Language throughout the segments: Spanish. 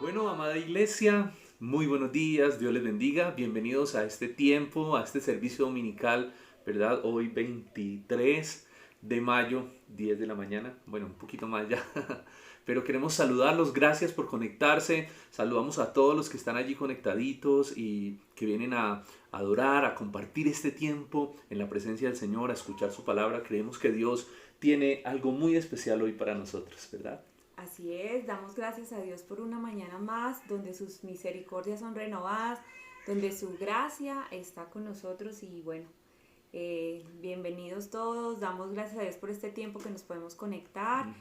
Bueno, amada iglesia, muy buenos días, Dios les bendiga, bienvenidos a este tiempo, a este servicio dominical, ¿verdad? Hoy 23 de mayo, 10 de la mañana, bueno, un poquito más ya, pero queremos saludarlos, gracias por conectarse, saludamos a todos los que están allí conectaditos y que vienen a adorar, a compartir este tiempo en la presencia del Señor, a escuchar su palabra. Creemos que Dios tiene algo muy especial hoy para nosotros, ¿verdad? Así es, damos gracias a Dios por una mañana más donde sus misericordias son renovadas, donde su gracia está con nosotros y bueno, bienvenidos todos, damos gracias a Dios por este tiempo que nos podemos conectar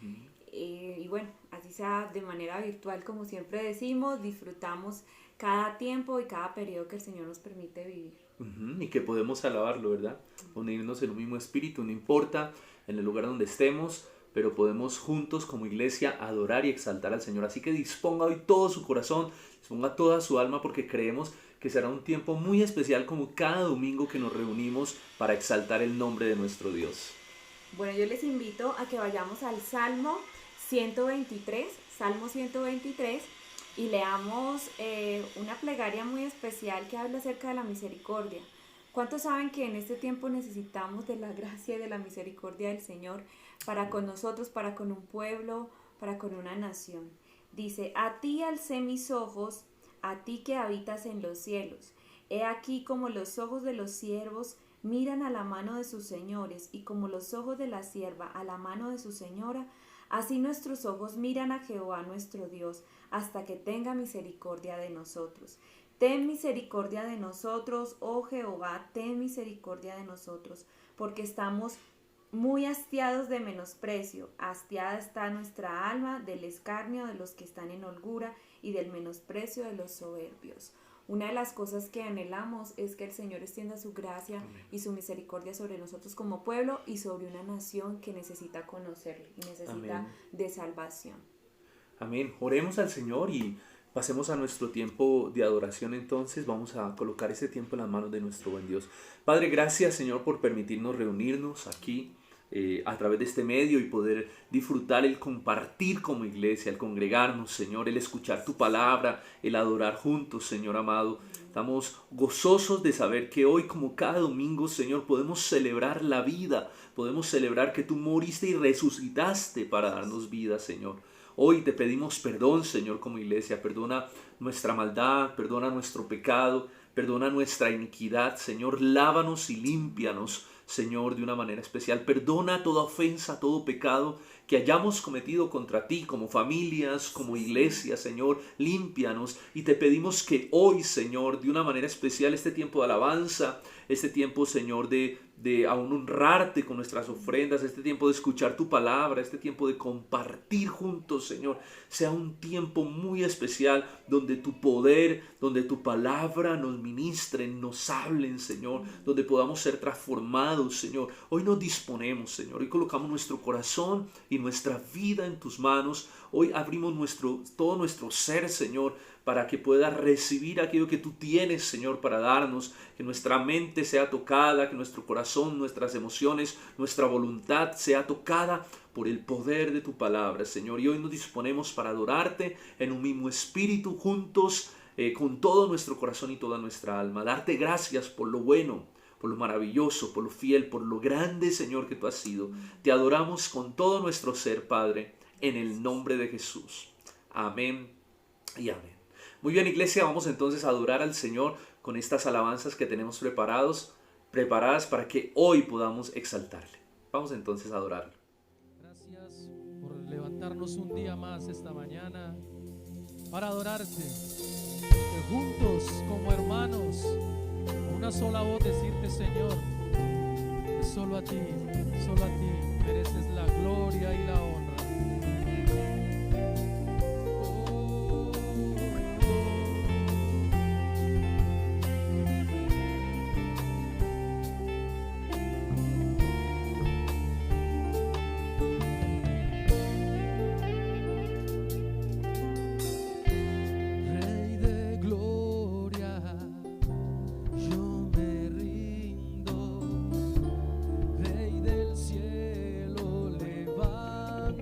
y bueno, así sea de manera virtual como siempre decimos, disfrutamos cada tiempo y cada periodo que el Señor nos permite vivir. Y que podemos alabarlo, ¿verdad? Unirnos en un mismo espíritu, no importa en el lugar donde estemos, pero podemos juntos como iglesia adorar y exaltar al Señor. Así que disponga hoy todo su corazón, disponga toda su alma, porque creemos que será un tiempo muy especial como cada domingo que nos reunimos para exaltar el nombre de nuestro Dios. Bueno, yo les invito a que vayamos al Salmo 123, y leamos una plegaria muy especial que habla acerca de la misericordia. ¿Cuántos saben que en este tiempo necesitamos de la gracia y de la misericordia del Señor para con nosotros, para con un pueblo, para con una nación? Dice, a ti alcé mis ojos, a ti que habitas en los cielos. He aquí como los ojos de los siervos miran a la mano de sus señores, y como los ojos de la sierva a la mano de su señora, así nuestros ojos miran a Jehová nuestro Dios, hasta que tenga misericordia de nosotros. Ten misericordia de nosotros, oh Jehová, ten misericordia de nosotros, porque estamos muy hastiados de menosprecio. Hastiada está nuestra alma del escarnio de los que están en holgura y del menosprecio de los soberbios. Una de las cosas que anhelamos es que el Señor extienda su gracia Amén. y su misericordia sobre nosotros como pueblo y sobre una nación que necesita conocerle y necesita Amén. de salvación. Amén. Oremos al Señor y pasemos a nuestro tiempo de adoración. Entonces vamos a colocar ese tiempo en las manos de nuestro buen Dios. Padre, gracias, Señor, por permitirnos reunirnos aquí a través de este medio y poder disfrutar el compartir como iglesia, el congregarnos, Señor, el escuchar tu palabra, el adorar juntos, Señor amado. Estamos gozosos de saber que hoy, como cada domingo, Señor, podemos celebrar la vida, podemos celebrar que tú moriste y resucitaste para darnos vida, Señor. Hoy te pedimos perdón, Señor, como iglesia. Perdona nuestra maldad, perdona nuestro pecado, perdona nuestra iniquidad. Señor, lávanos y límpianos, Señor, de una manera especial. Perdona toda ofensa, todo pecado que hayamos cometido contra ti, como familias, como iglesia, Señor. Límpianos y te pedimos que hoy, Señor, de una manera especial, este tiempo de alabanza, este tiempo, Señor, de aún honrarte con nuestras ofrendas, este tiempo de escuchar tu palabra, este tiempo de compartir juntos, Señor, sea un tiempo muy especial donde tu poder, donde tu palabra nos ministren, nos hablen, Señor, donde podamos ser transformados, Señor. Hoy nos disponemos, Señor, hoy colocamos nuestro corazón y nuestra vida en tus manos. Hoy abrimos todo nuestro ser, Señor, para que pueda recibir aquello que tú tienes, Señor, para darnos, que nuestra mente sea tocada, que nuestro corazón, nuestras emociones, nuestra voluntad sea tocada por el poder de tu palabra, Señor. Y hoy nos disponemos para adorarte en un mismo espíritu, juntos, con todo nuestro corazón y toda nuestra alma. Darte gracias por lo bueno, por lo maravilloso, por lo fiel, por lo grande, Señor, que tú has sido. Te adoramos con todo nuestro ser, Padre, en el nombre de Jesús. Amén y amén. Muy bien, iglesia, vamos entonces a adorar al Señor con estas alabanzas que tenemos preparadas para que hoy podamos exaltarle. Vamos entonces a adorarlo. Gracias por levantarnos un día más esta mañana para adorarte, que juntos como hermanos, con una sola voz decirte, Señor, que solo a ti mereces la gloria y la honra. Rey de gloria, yo me rindo. Rey del cielo, levanta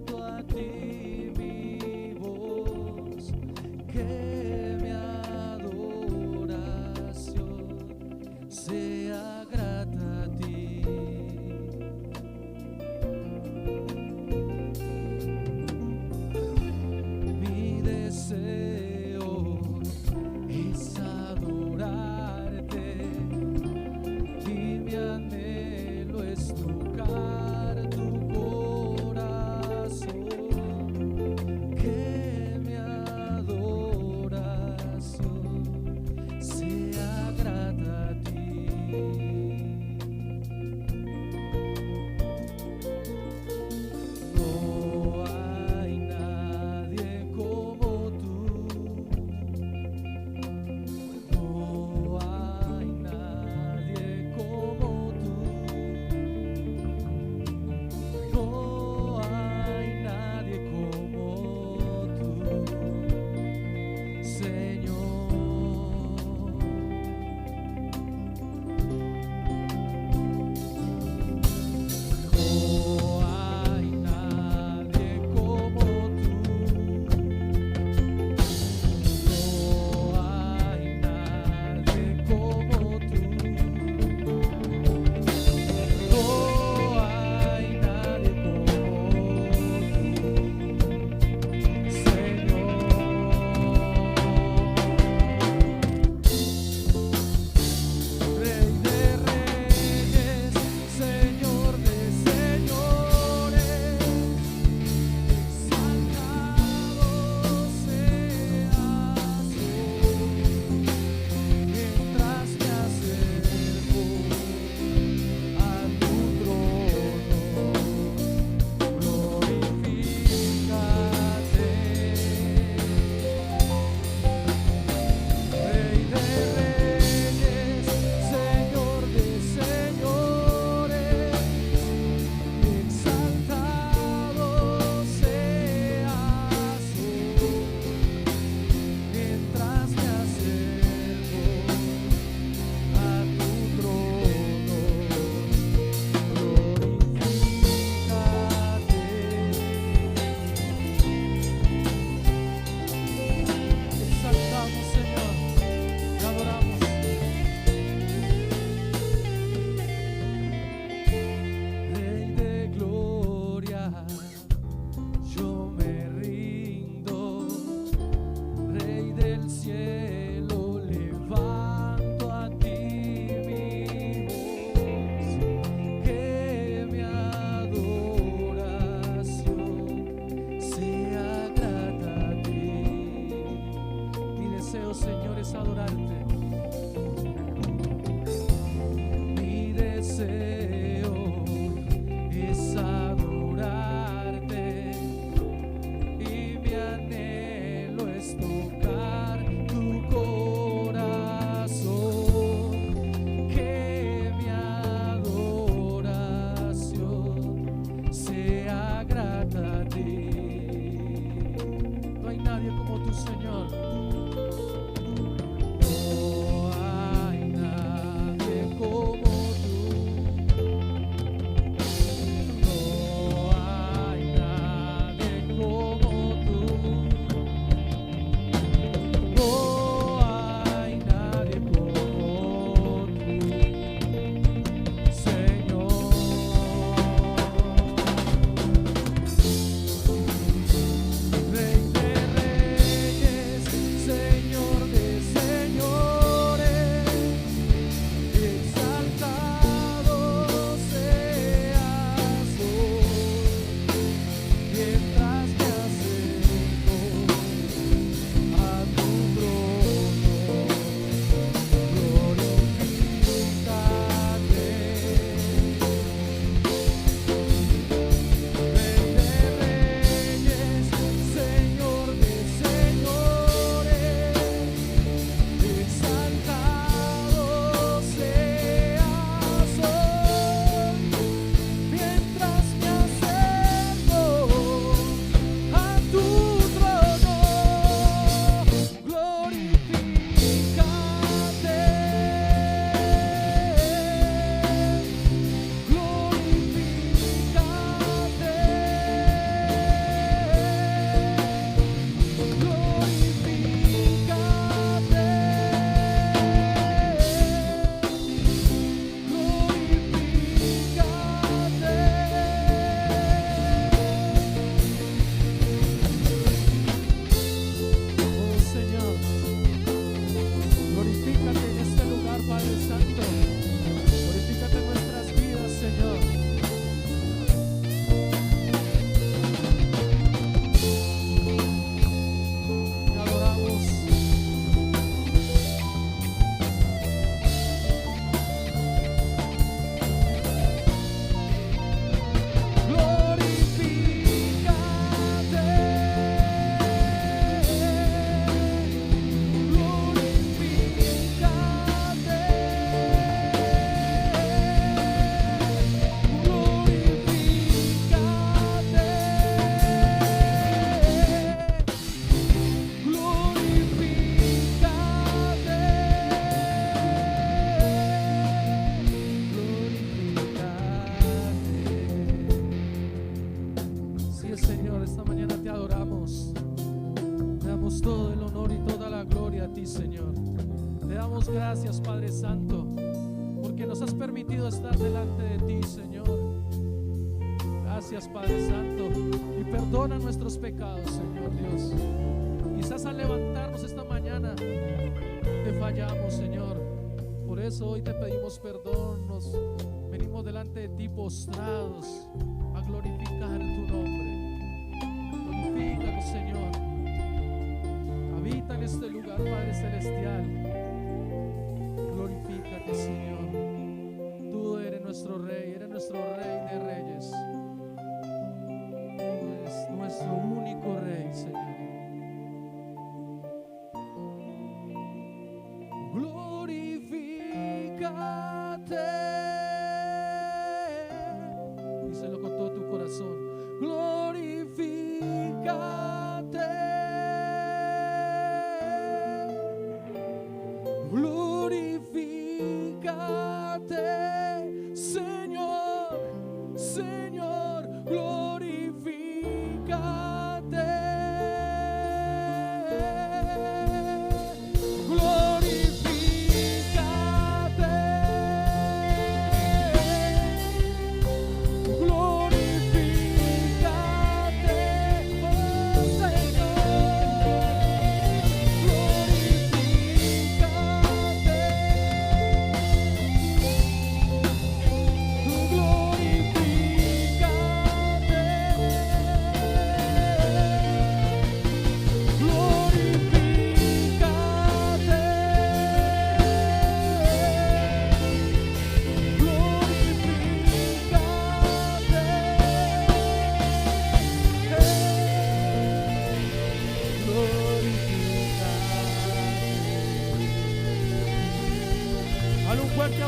deseo es adorarte y mi anhelo es tocar tu corazón, que mi adoración sea grata a ti. No hay nadie como tu Señor. No hay nadie como tú. No hay nadie como tú. No hay nadie como tú, Señor. Rey de reyes, Señor de señores, exaltado seas hoy, mientras me acerco a tu trono, glorifícate. Rey de reyes, Señor de señores, exaltado seas hoy, mientras me acerco a tu trono, glorifícate, oh Señor, glorifícate en este lugar, Padre Santo. Glorifícate en nuestras vidas, Señor. Te adoramos. Sí, Señor, esta mañana te adoramos. Te damos todo el honor y toda la gloria a ti, Señor. Te damos gracias, Padre Santo, porque nos has permitido estar delante de ti, Señor. Gracias, Padre Santo, y perdona nuestros pecados, Señor Dios. Quizás al levantarnos esta mañana te fallamos, Señor. Por eso hoy te pedimos perdón. Nos venimos delante de ti postrados a glorificar tu nombre. Glorifícanos, Señor. Habita en este lugar, Padre Celestial. Glorifícate, Señor. Tú eres nuestro Rey de reyes. Tú eres nuestro único Rey, Señor. Glorifícate. Díselo con todo tu corazón. Glorifícate. Glorifícate, Señor, Señor, glorifícate. Glorifícate. Glorifícate. Oh,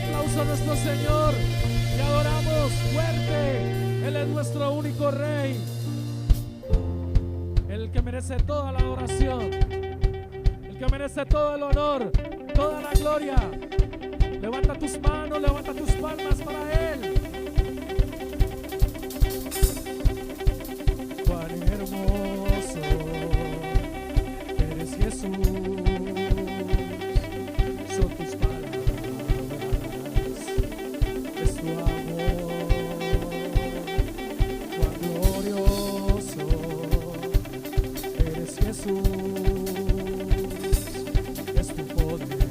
aplauso a nuestro Señor. Te adoramos fuerte. Él es nuestro único Rey, el que merece toda la adoración, el que merece todo el honor, toda la gloria. Levanta tus manos, levanta tus palmas para Él. Cuán hermoso eres, Jesús. Son tus palabras, es tu amor. Cuán glorioso eres, Jesús. Es tu poder.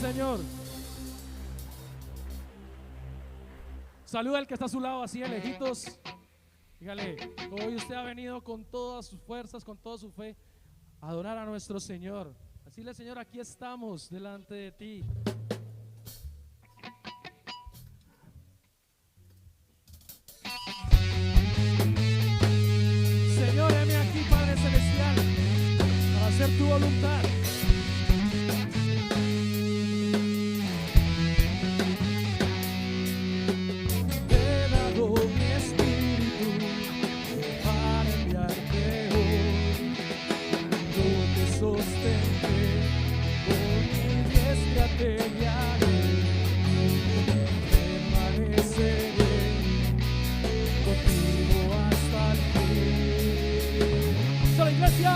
Señor. Saluda al que está a su lado así de lejitos. Dígale, hoy usted ha venido con todas sus fuerzas, con toda su fe, a adorar a nuestro Señor. Decirle, Señor, aquí estamos delante de ti. Señor, heme aquí, Padre Celestial. hacer tu voluntad. Te he dado mi espíritu para enviarte hoy. Yo te sostendré, con mi diestra te guiaré. Permaneceré contigo hasta el fin. ¡Sola iglesia!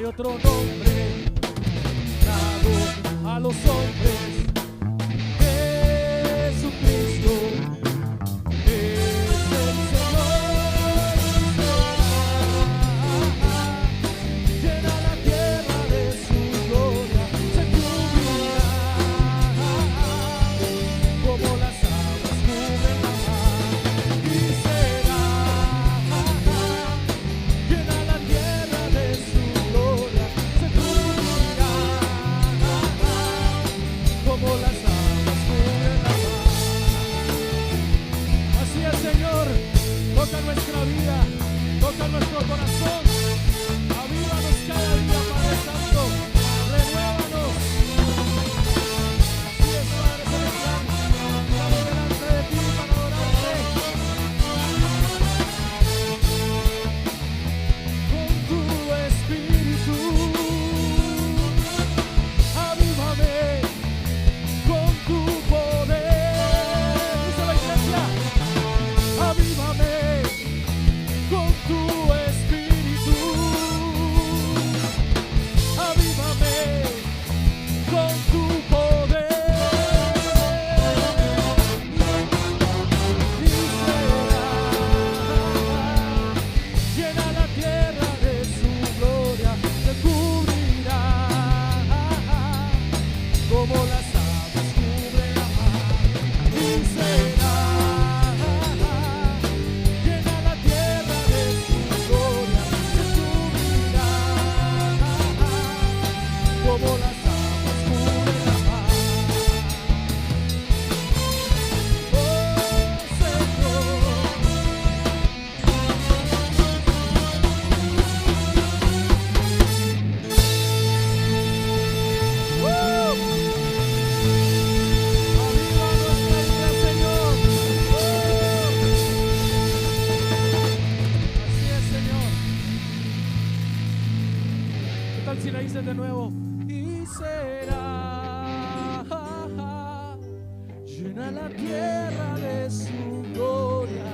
Otro nombre dado a los hombres, Jesucristo es el Señor. Llena la tierra de su gloria, se cubrirá como las aguas cubren la mar, y será llena la tierra de su como las aguas cubren la mar. Así es, Señor, toca nuestra vida, toca nuestro corazón, avívanos cada día, Padre Santo, renuévanos. Así es, Padre Celestial, estamos delante de ti para adorarte. Con tu espíritu, avívame. Con tu poder, dice la iglesia, avívame con tu espíritu. la tierra de su gloria,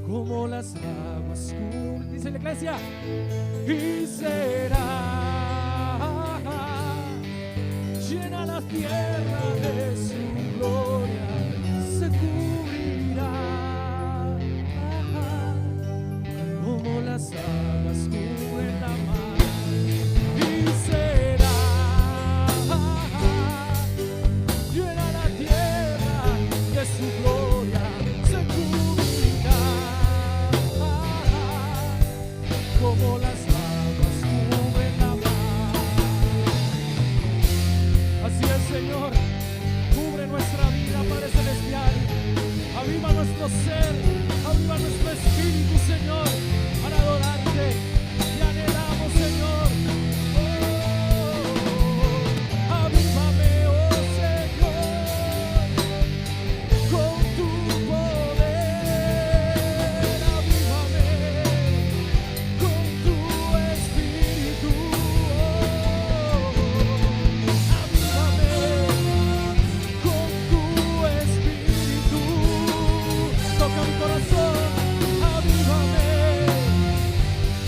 como las aguas cubren, dice la iglesia, y será llena la tierra de su gloria, se cubrirá como las aguas cubren la mar, y será llena la tierra de su gloria, se cubrirá como las aguas cubren la mar. Así es, Señor, cubre nuestra vida, Padre Celestial, aviva nuestro ser, aviva nuestro espíritu, Señor, para adorarte, y anhelamos, Señor, avívame, oh Señor, con tu poder, avívame con tu espíritu, avívame con tu espíritu, toca mi corazón, avívame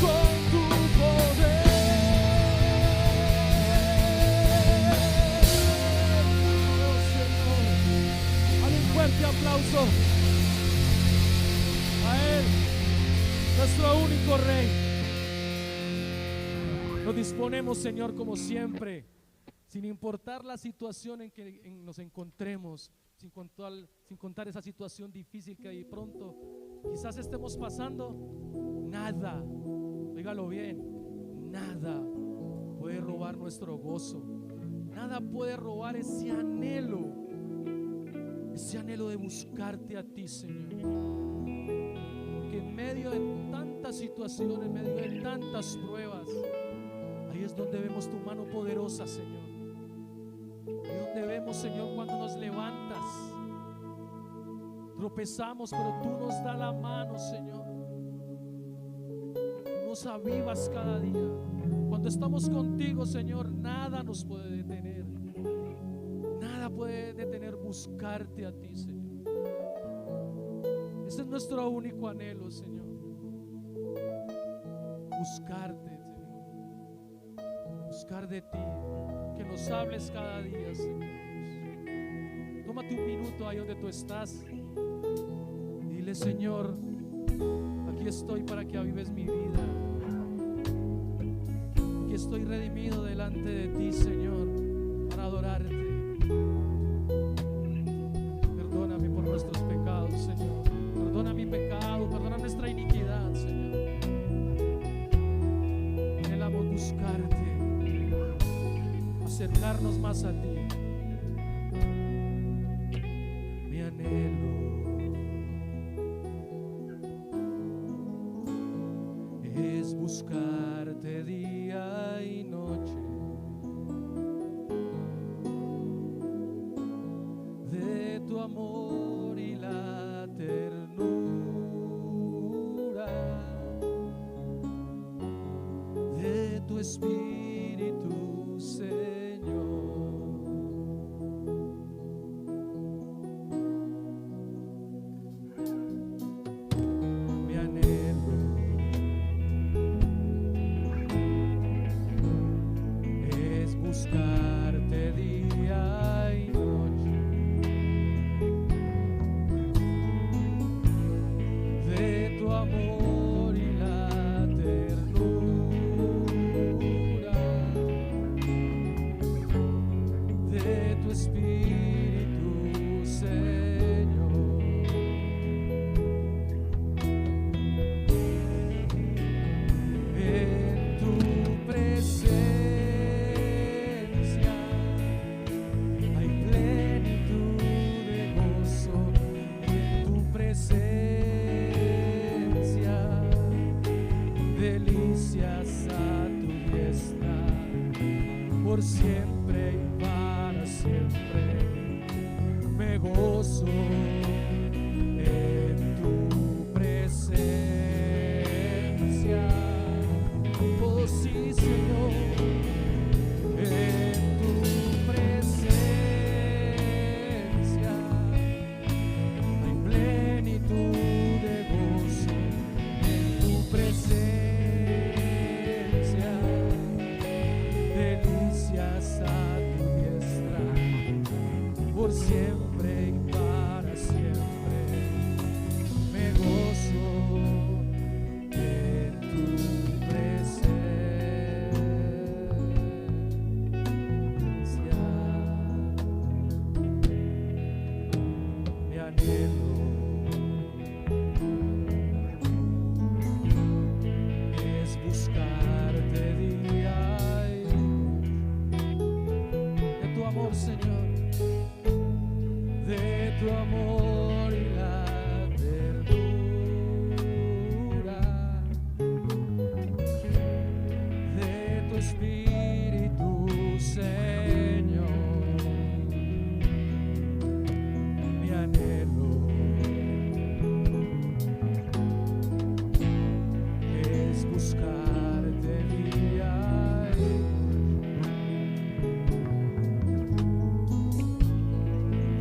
con tu poder. Oh Señor, dale un fuerte aplauso a Él, nuestro único Rey. Nos disponemos, Señor, como siempre, sin importar la situación en que nos encontremos, sin contar esa situación difícil que de pronto quizás estemos pasando. Nada, dígalo bien, nada puede robar nuestro gozo, nada puede robar ese anhelo de buscarte a ti, Señor. Porque en medio de tantas situaciones, en medio de tantas pruebas, ahí es donde vemos tu mano poderosa, Señor. Ahí es donde vemos, Señor, cuando nos levantas. Tropezamos, pero tú nos das la mano, Señor. Tú nos avivas cada día. Cuando estamos contigo, Señor, nada nos puede detener. Nada puede detener buscarte a ti, Señor. Ese es nuestro único anhelo, Señor. Buscarte, Señor. Buscar de ti. Que nos hables cada día, Señor. Tómate un minuto ahí donde tú estás. Dile, Señor, aquí estoy para que avives mi vida. Aquí estoy redimido delante de ti, Señor, para adorarte. Perdóname por nuestros pecados, Señor. Perdona mi pecado, perdona nuestra iniquidad, Señor. Anhelamos buscarte, acercarnos más a ti. Mi anhelo es buscarte día y noche, de tu amor y la ternura, de tu espíritu, Señor. Mi anhelo es buscarte día y noche, de tu amor y la ternura, de tu espíritu, Señor. En tu presencia hay plenitud de gozo, y en tu presencia delicias a tu diestra, por siempre y para siempre me gozo en tu presencia. Oh sí, Señor, en tu delicias a tu diestra, por siempre y para siempre. Me gozo en tu presencia. Mi anhelo es buscarte día y de tu amor, Señor, de tu amor y la ternura de tu espíritu, Señor. Mi anhelo es buscarte día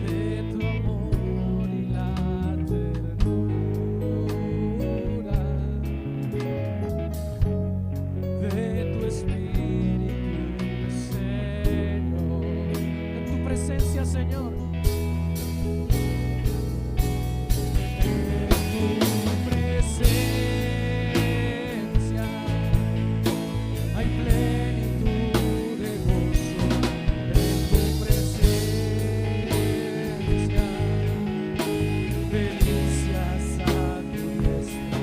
de tu amor y la ternura de tu espíritu, Señor. En tu presencia, Señor. En tu presencia hay plenitud de gozo. En tu presencia delicias a tu diestra,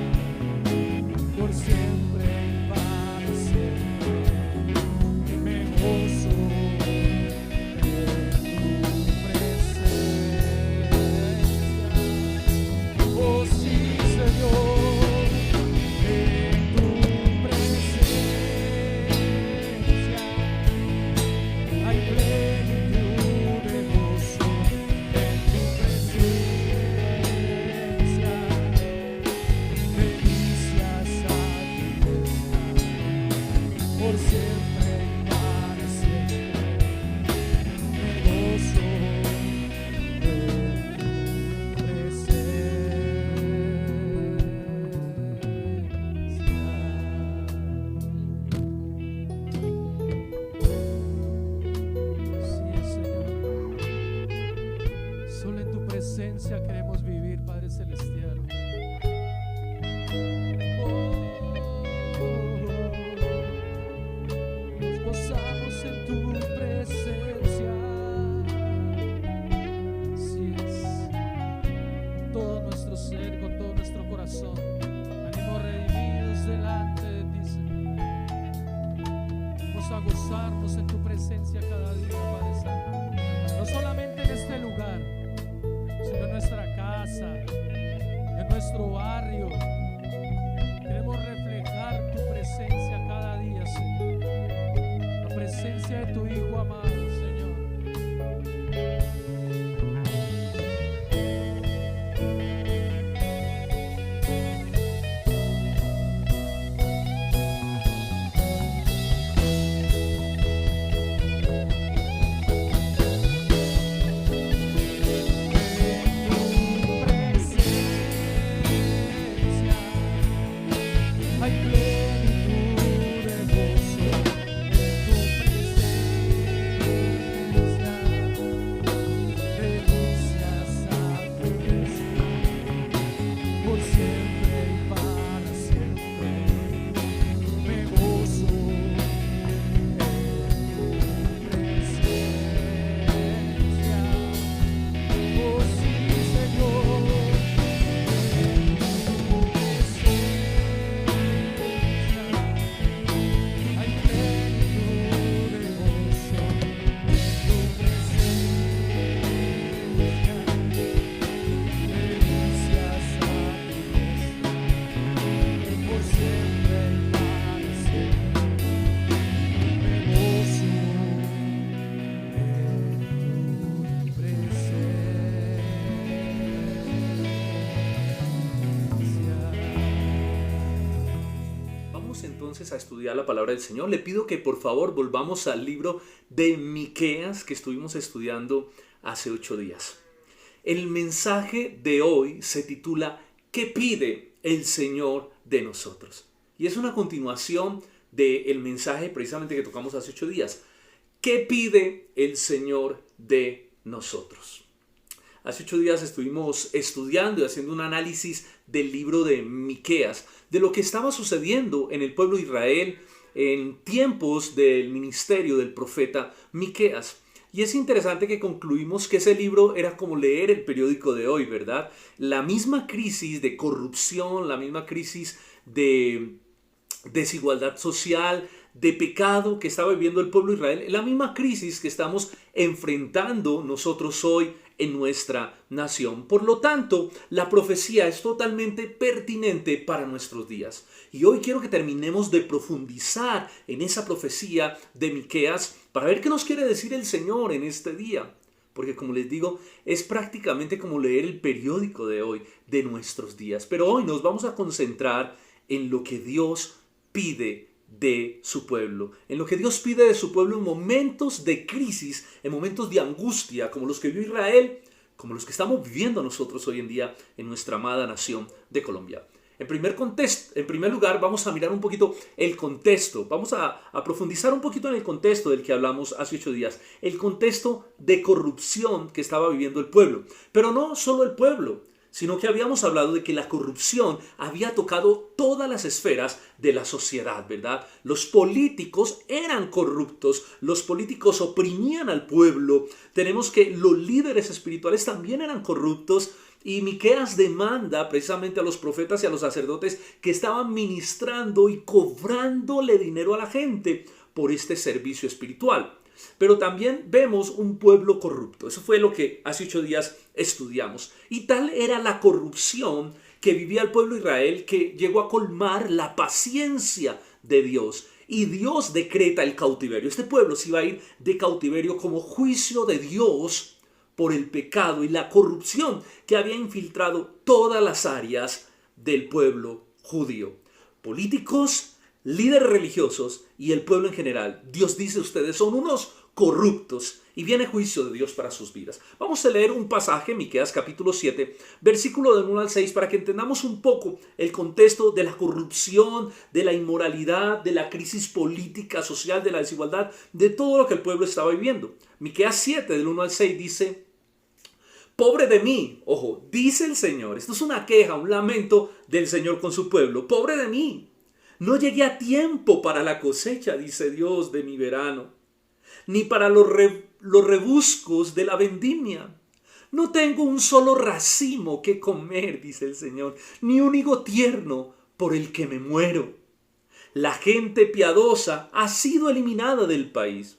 por siempre y para siempre. Me gozo en tu presencia. Oh sí, Señor, en tu presencia hay plenitud de gozo. En tu presencia delicias a tu diestra, por siempre y para siempre. Me gozo en tu presencia. Sí, Señor. Solo en tu presencia queremos vivir, Padre Celestial. Nos gozamos en tu presencia. Así es, todo nuestro ser, con todo nuestro corazón, venimos redimidos delante de ti, Señor. Vamos a gozarnos en tu presencia cada día, Padre Santo. No solamente en este lugar, sino en nuestra casa, en nuestro barrio. Queremos reflejar tu presencia cada día, Señor. La presencia de tu Hijo amado, Señor. Hay plenitud de gozo en tu presencia, delicias a tu diestra, por siempre y para siempre. Me gozo en tu presencia. Oh sí, Señor, en tu presencia. Hay plenitud de gozo en tu presencia, delicias a tu diestra, por siempre y para siempre. Me gozo en tu presencia. Vamos entonces a estudiar la palabra del Señor. Le pido que por favor volvamos al libro de Miqueas que estuvimos estudiando hace 8 días. El mensaje de hoy se titula ¿Qué pide el Señor de nosotros? Y es una continuación del mensaje precisamente que tocamos hace 8 días. ¿Qué pide el Señor de nosotros? Hace 8 días estuvimos estudiando y haciendo un análisis del libro de Miqueas, de lo que estaba sucediendo en el pueblo de Israel en tiempos del ministerio del profeta Miqueas. Y es interesante que concluimos que ese libro era como leer el periódico de hoy, ¿verdad? La misma crisis de corrupción, la misma crisis de desigualdad social, de pecado que estaba viviendo el pueblo de Israel, la misma crisis que estamos enfrentando nosotros hoy en nuestra nación. Por lo tanto, la profecía es totalmente pertinente para nuestros días. Y hoy quiero que terminemos de profundizar en esa profecía de Miqueas para ver qué nos quiere decir el Señor en este día. Porque como les digo, es prácticamente como leer el periódico de hoy, de nuestros días. Pero hoy nos vamos a concentrar en lo que Dios pide de su pueblo, en lo que Dios pide de su pueblo en momentos de crisis, en momentos de angustia, como los que vivió Israel, como los que estamos viviendo nosotros hoy en día en nuestra amada nación de Colombia. En primer lugar, vamos a mirar un poquito el contexto, vamos a profundizar un poquito en el contexto del que hablamos hace 8 días, el contexto de corrupción que estaba viviendo el pueblo, pero no solo el pueblo, sino que habíamos hablado de que la corrupción había tocado todas las esferas de la sociedad, ¿verdad? Los políticos eran corruptos, los políticos oprimían al pueblo, tenemos que los líderes espirituales también eran corruptos, y Miqueas demanda precisamente a los profetas y a los sacerdotes que estaban ministrando y cobrándole dinero a la gente por este servicio espiritual. Pero también vemos un pueblo corrupto. Eso fue lo que hace 8 días estudiamos. Y tal era la corrupción que vivía el pueblo de Israel que llegó a colmar la paciencia de Dios. Y Dios decreta el cautiverio. Este pueblo se iba a ir de cautiverio como juicio de Dios por el pecado y la corrupción que había infiltrado todas las áreas del pueblo judío. Políticos, líderes religiosos y el pueblo en general. Dios dice: ustedes son unos corruptos y viene juicio de Dios para sus vidas. Vamos a leer un pasaje, Miqueas capítulo 7, versículo del 1 al 6, para que entendamos un poco el contexto de la corrupción, de la inmoralidad, de la crisis política, social, de la desigualdad, de todo lo que el pueblo estaba viviendo. Miqueas 7, del 1 al 6 dice: pobre de mí, ojo, dice el Señor. Esto es una queja, un lamento del Señor con su pueblo. Pobre de mí. No llegué a tiempo para la cosecha, dice Dios, de mi verano, ni para los rebuscos de la vendimia. No tengo un solo racimo que comer, dice el Señor, ni un higo tierno por el que me muero. La gente piadosa ha sido eliminada del país.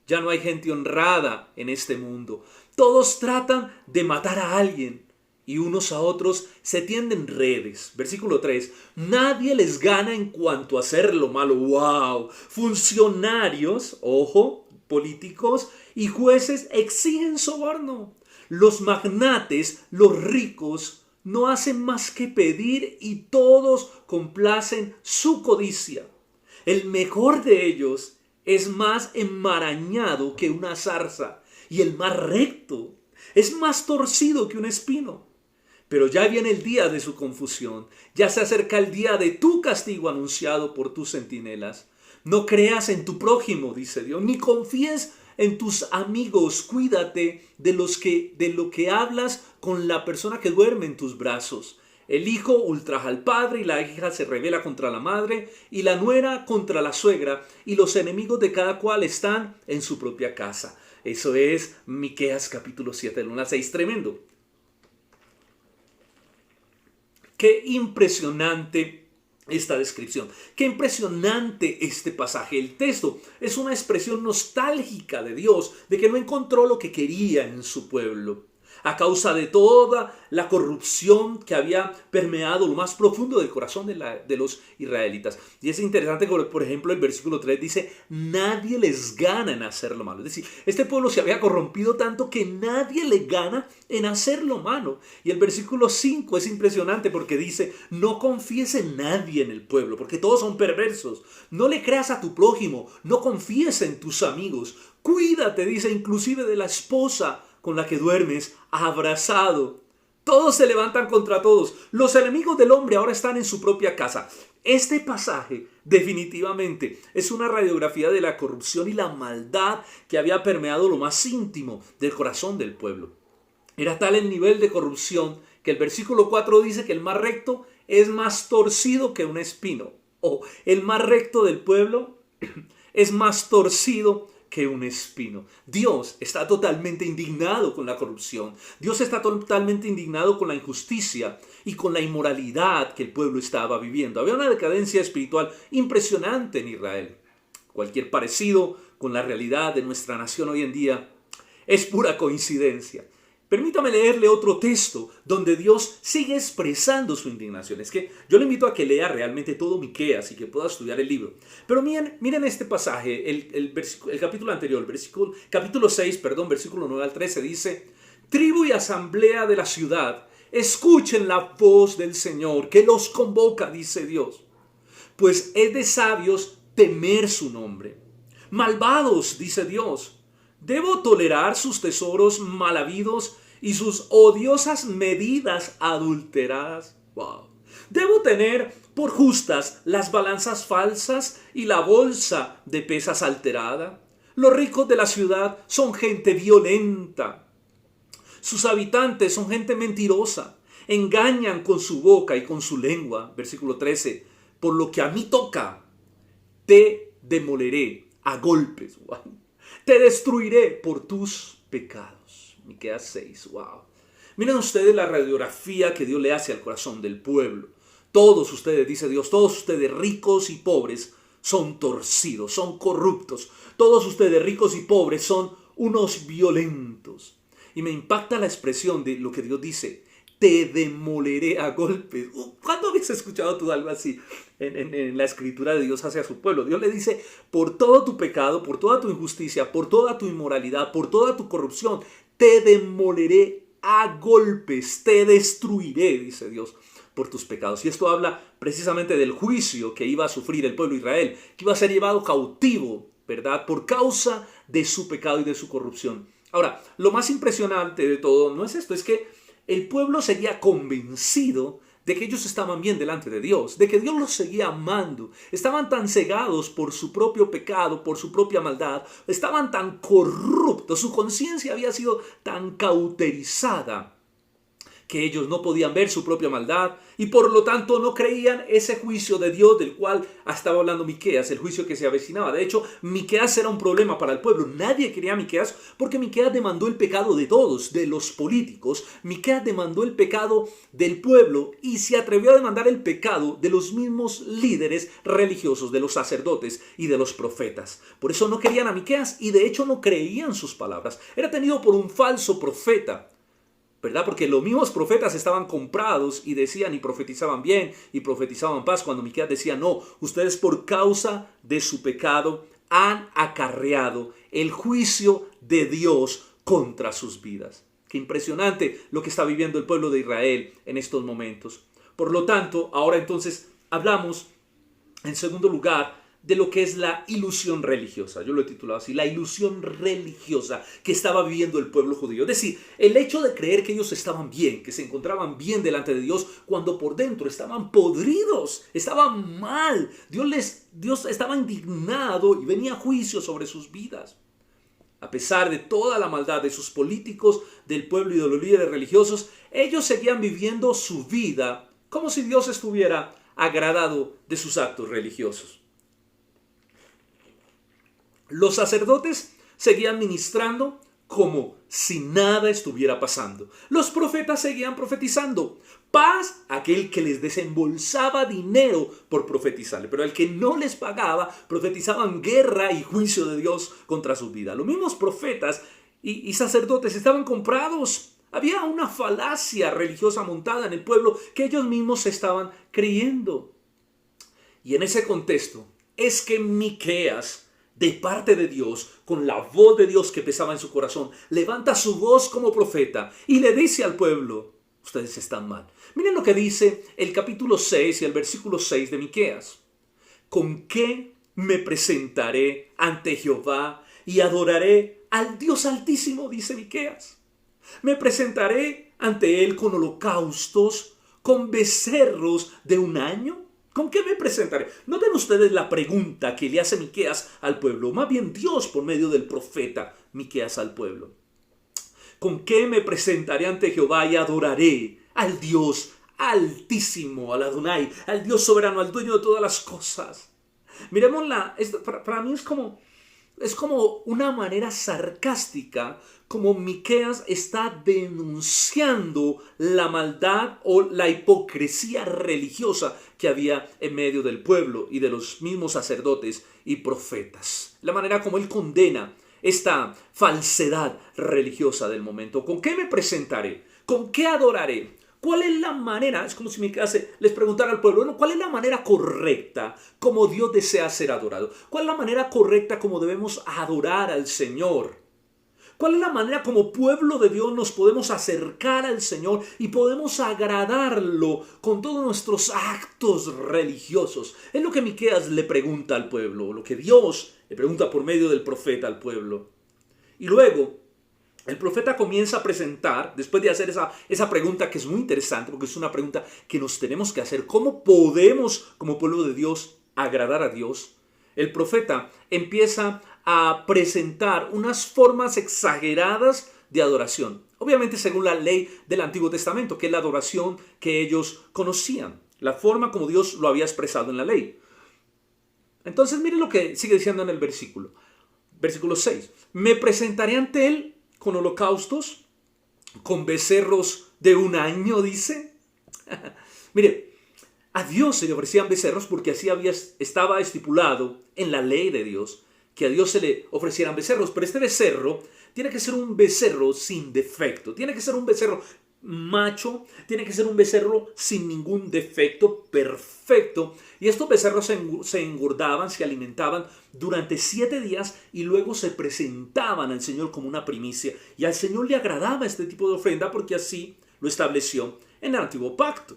Ya no hay gente honrada en este mundo. Todos tratan de matar a alguien y unos a otros se tienden redes. Versículo 3. Nadie les gana en cuanto a hacer lo malo. ¡Wow! Funcionarios, ojo, políticos y jueces exigen soborno. Los magnates, los ricos, no hacen más que pedir y todos complacen su codicia. El mejor de ellos es más enmarañado que una zarza y el más recto es más torcido que un espino. Pero ya viene el día de su confusión, ya se acerca el día de tu castigo anunciado por tus centinelas. No creas en tu prójimo, dice Dios, ni confíes en tus amigos. Cuídate de lo que hablas con la persona que duerme en tus brazos. El hijo ultraja al padre y la hija se rebela contra la madre y la nuera contra la suegra, y los enemigos de cada cual están en su propia casa. Eso es Miqueas capítulo 7, del 1 al 6. Tremendo. Qué impresionante esta descripción. Qué impresionante este pasaje. El texto es una expresión nostálgica de Dios, de que no encontró lo que quería en su pueblo. A causa de toda la corrupción que había permeado lo más profundo del corazón de los israelitas. Y es interesante que, por ejemplo, el versículo 3 dice: nadie les gana en hacer lo malo. Es decir, este pueblo se había corrompido tanto que nadie le gana en hacer lo malo. Y el versículo 5 es impresionante porque dice: no confíes en nadie en el pueblo, porque todos son perversos. No le creas a tu prójimo, no confíes en tus amigos. Cuídate, dice, inclusive de la esposa con la que duermes abrazado. Todos se levantan contra todos. Los enemigos del hombre ahora están en su propia casa. Este pasaje definitivamente es una radiografía de la corrupción y la maldad que había permeado lo más íntimo del corazón del pueblo. Era tal el nivel de corrupción que el versículo 4 dice que el más recto es más torcido que un espino. O el más recto del pueblo es más torcido que un espino. Dios está totalmente indignado con la corrupción. Dios está totalmente indignado con la injusticia y con la inmoralidad que el pueblo estaba viviendo. Había una decadencia espiritual impresionante en Israel. Cualquier parecido con la realidad de nuestra nación hoy en día es pura coincidencia. Permítame leerle otro texto donde Dios sigue expresando su indignación. Es que yo le invito a que lea realmente todo Miqueas y que pueda estudiar el libro. Pero miren este pasaje, el capítulo anterior, capítulo 6, versículo 9 al 13 dice: tribu y asamblea de la ciudad, escuchen la voz del Señor que los convoca, dice Dios. Pues es de sabios temer su nombre. Malvados, dice Dios, ¿debo tolerar sus tesoros mal habidos y sus odiosas medidas adulteradas? Wow. ¿Debo tener por justas las balanzas falsas y la bolsa de pesas alterada? Los ricos de la ciudad son gente violenta. Sus habitantes son gente mentirosa. Engañan con su boca y con su lengua. Versículo 13. Por lo que a mí toca, te demoleré a golpes. Wow. Te destruiré por tus pecados. Miqueas 6, wow. Miren ustedes la radiografía que Dios le hace al corazón del pueblo. Todos ustedes, dice Dios, todos ustedes ricos y pobres son torcidos, son corruptos. Todos ustedes ricos y pobres son unos violentos. Y me impacta la expresión de lo que Dios dice: te demoleré a golpes. ¿Cuándo habías escuchado tú algo así en la escritura de Dios hacia su pueblo? Dios le dice: por todo tu pecado, por toda tu injusticia, por toda tu inmoralidad, por toda tu corrupción, te demoleré a golpes, te destruiré, dice Dios, por tus pecados. Y esto habla precisamente del juicio que iba a sufrir el pueblo de Israel, que iba a ser llevado cautivo, ¿verdad?, por causa de su pecado y de su corrupción. Ahora, lo más impresionante de todo no es esto, es que el pueblo seguía convencido de que ellos estaban bien delante de Dios, de que Dios los seguía amando. Estaban tan cegados por su propio pecado, por su propia maldad, estaban tan corruptos, su conciencia había sido tan cauterizada que ellos no podían ver su propia maldad y por lo tanto no creían ese juicio de Dios del cual estaba hablando Miqueas, el juicio que se avecinaba. De hecho, Miqueas era un problema para el pueblo. Nadie quería a Miqueas porque Miqueas demandó el pecado de todos, de los políticos. Miqueas demandó el pecado del pueblo y se atrevió a demandar el pecado de los mismos líderes religiosos, de los sacerdotes y de los profetas. Por eso no querían a Miqueas y de hecho no creían sus palabras. Era tenido por un falso profeta, ¿verdad? Porque los mismos profetas estaban comprados y decían y profetizaban bien y profetizaban paz, cuando Miqueas decía: no, ustedes por causa de su pecado han acarreado el juicio de Dios contra sus vidas. Qué impresionante lo que está viviendo el pueblo de Israel en estos momentos. Por lo tanto, ahora entonces hablamos en segundo lugar de lo que es la ilusión religiosa. Yo lo he titulado así: la ilusión religiosa que estaba viviendo el pueblo judío. Es decir, el hecho de creer que ellos estaban bien, que se encontraban bien delante de Dios, cuando por dentro estaban podridos, estaban mal. Dios estaba indignado y venía juicio sobre sus vidas. A pesar de toda la maldad de sus políticos, del pueblo y de los líderes religiosos, ellos seguían viviendo su vida como si Dios estuviera agradado de sus actos religiosos. Los sacerdotes seguían ministrando como si nada estuviera pasando. Los profetas seguían profetizando paz a aquel que les desembolsaba dinero por profetizarle, pero al que no les pagaba, profetizaban guerra y juicio de Dios contra su vida. Los mismos profetas y sacerdotes estaban comprados. Había una falacia religiosa montada en el pueblo que ellos mismos se estaban creyendo. Y en ese contexto es que Miqueas, de parte de Dios, con la voz de Dios que pesaba en su corazón, levanta su voz como profeta y le dice al pueblo: ustedes están mal. Miren lo que dice el capítulo 6 y el versículo 6 de Miqueas: ¿con qué me presentaré ante Jehová y adoraré al Dios Altísimo? Dice Miqueas. Me presentaré ante él con holocaustos, con becerros de un año. ¿Con qué me presentaré? Noten ustedes la pregunta que le hace Miqueas al pueblo, más bien Dios por medio del profeta Miqueas al pueblo. ¿Con qué me presentaré ante Jehová y adoraré al Dios altísimo, al Adonai, al Dios soberano, al dueño de todas las cosas? Miremosla, para mí es como una manera sarcástica, como Miqueas está denunciando la maldad o la hipocresía religiosa que había en medio del pueblo y de los mismos sacerdotes y profetas. La manera como él condena esta falsedad religiosa del momento. ¿Con qué me presentaré? ¿Con qué adoraré? ¿Cuál es la manera? Es como si Miqueas les preguntara al pueblo, bueno, ¿cuál es la manera correcta como Dios desea ser adorado? ¿Cuál es la manera correcta como debemos adorar al Señor? ¿Cuál es la manera como pueblo de Dios nos podemos acercar al Señor y podemos agradarlo con todos nuestros actos religiosos? Es lo que Miqueas le pregunta al pueblo, lo que Dios le pregunta por medio del profeta al pueblo. Y luego el profeta comienza a presentar, después de hacer esa pregunta que es muy interesante, porque es una pregunta que nos tenemos que hacer, ¿cómo podemos como pueblo de Dios agradar a Dios? El profeta empieza a presentar unas formas exageradas de adoración, obviamente según la ley del Antiguo Testamento, que es la adoración que ellos conocían, la forma como Dios lo había expresado en la ley. Entonces miren lo que sigue diciendo en el versículo 6, me presentaré ante él con holocaustos, con becerros de un año, dice. Mire, a Dios se le ofrecían becerros porque así estaba estipulado en la ley de Dios que a Dios se le ofrecieran becerros, pero este becerro tiene que ser un becerro sin defecto, tiene que ser un becerro macho, tiene que ser un becerro sin ningún defecto, perfecto. Y estos becerros se engordaban, se alimentaban durante 7 días y luego se presentaban al Señor como una primicia. Y al Señor le agradaba este tipo de ofrenda porque así lo estableció en el Antiguo Pacto,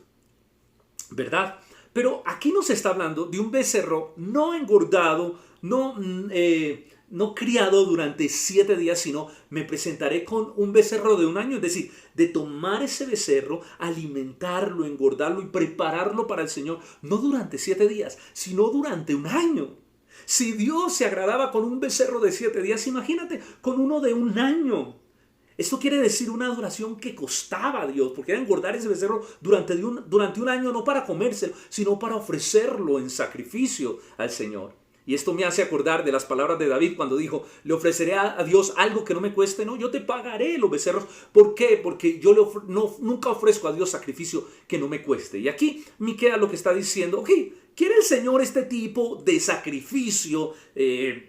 ¿verdad? Pero aquí nos está hablando de un becerro no engordado, no criado durante 7 días, sino me presentaré con un becerro de un año, es decir, de tomar ese becerro, alimentarlo, engordarlo y prepararlo para el Señor, no durante 7 días, sino durante un año. Si Dios se agradaba con un becerro de 7 días, imagínate con uno de un año. Esto quiere decir una adoración que costaba a Dios, porque era engordar ese becerro durante un año, no para comérselo, sino para ofrecerlo en sacrificio al Señor. Y esto me hace acordar de las palabras de David cuando dijo, le ofreceré a Dios algo que no me cueste. No, yo te pagaré los becerros. ¿Por qué? Porque yo nunca ofrezco a Dios sacrificio que no me cueste. Y aquí Miqueas lo que está diciendo, ok, ¿quiere el Señor este tipo de sacrificio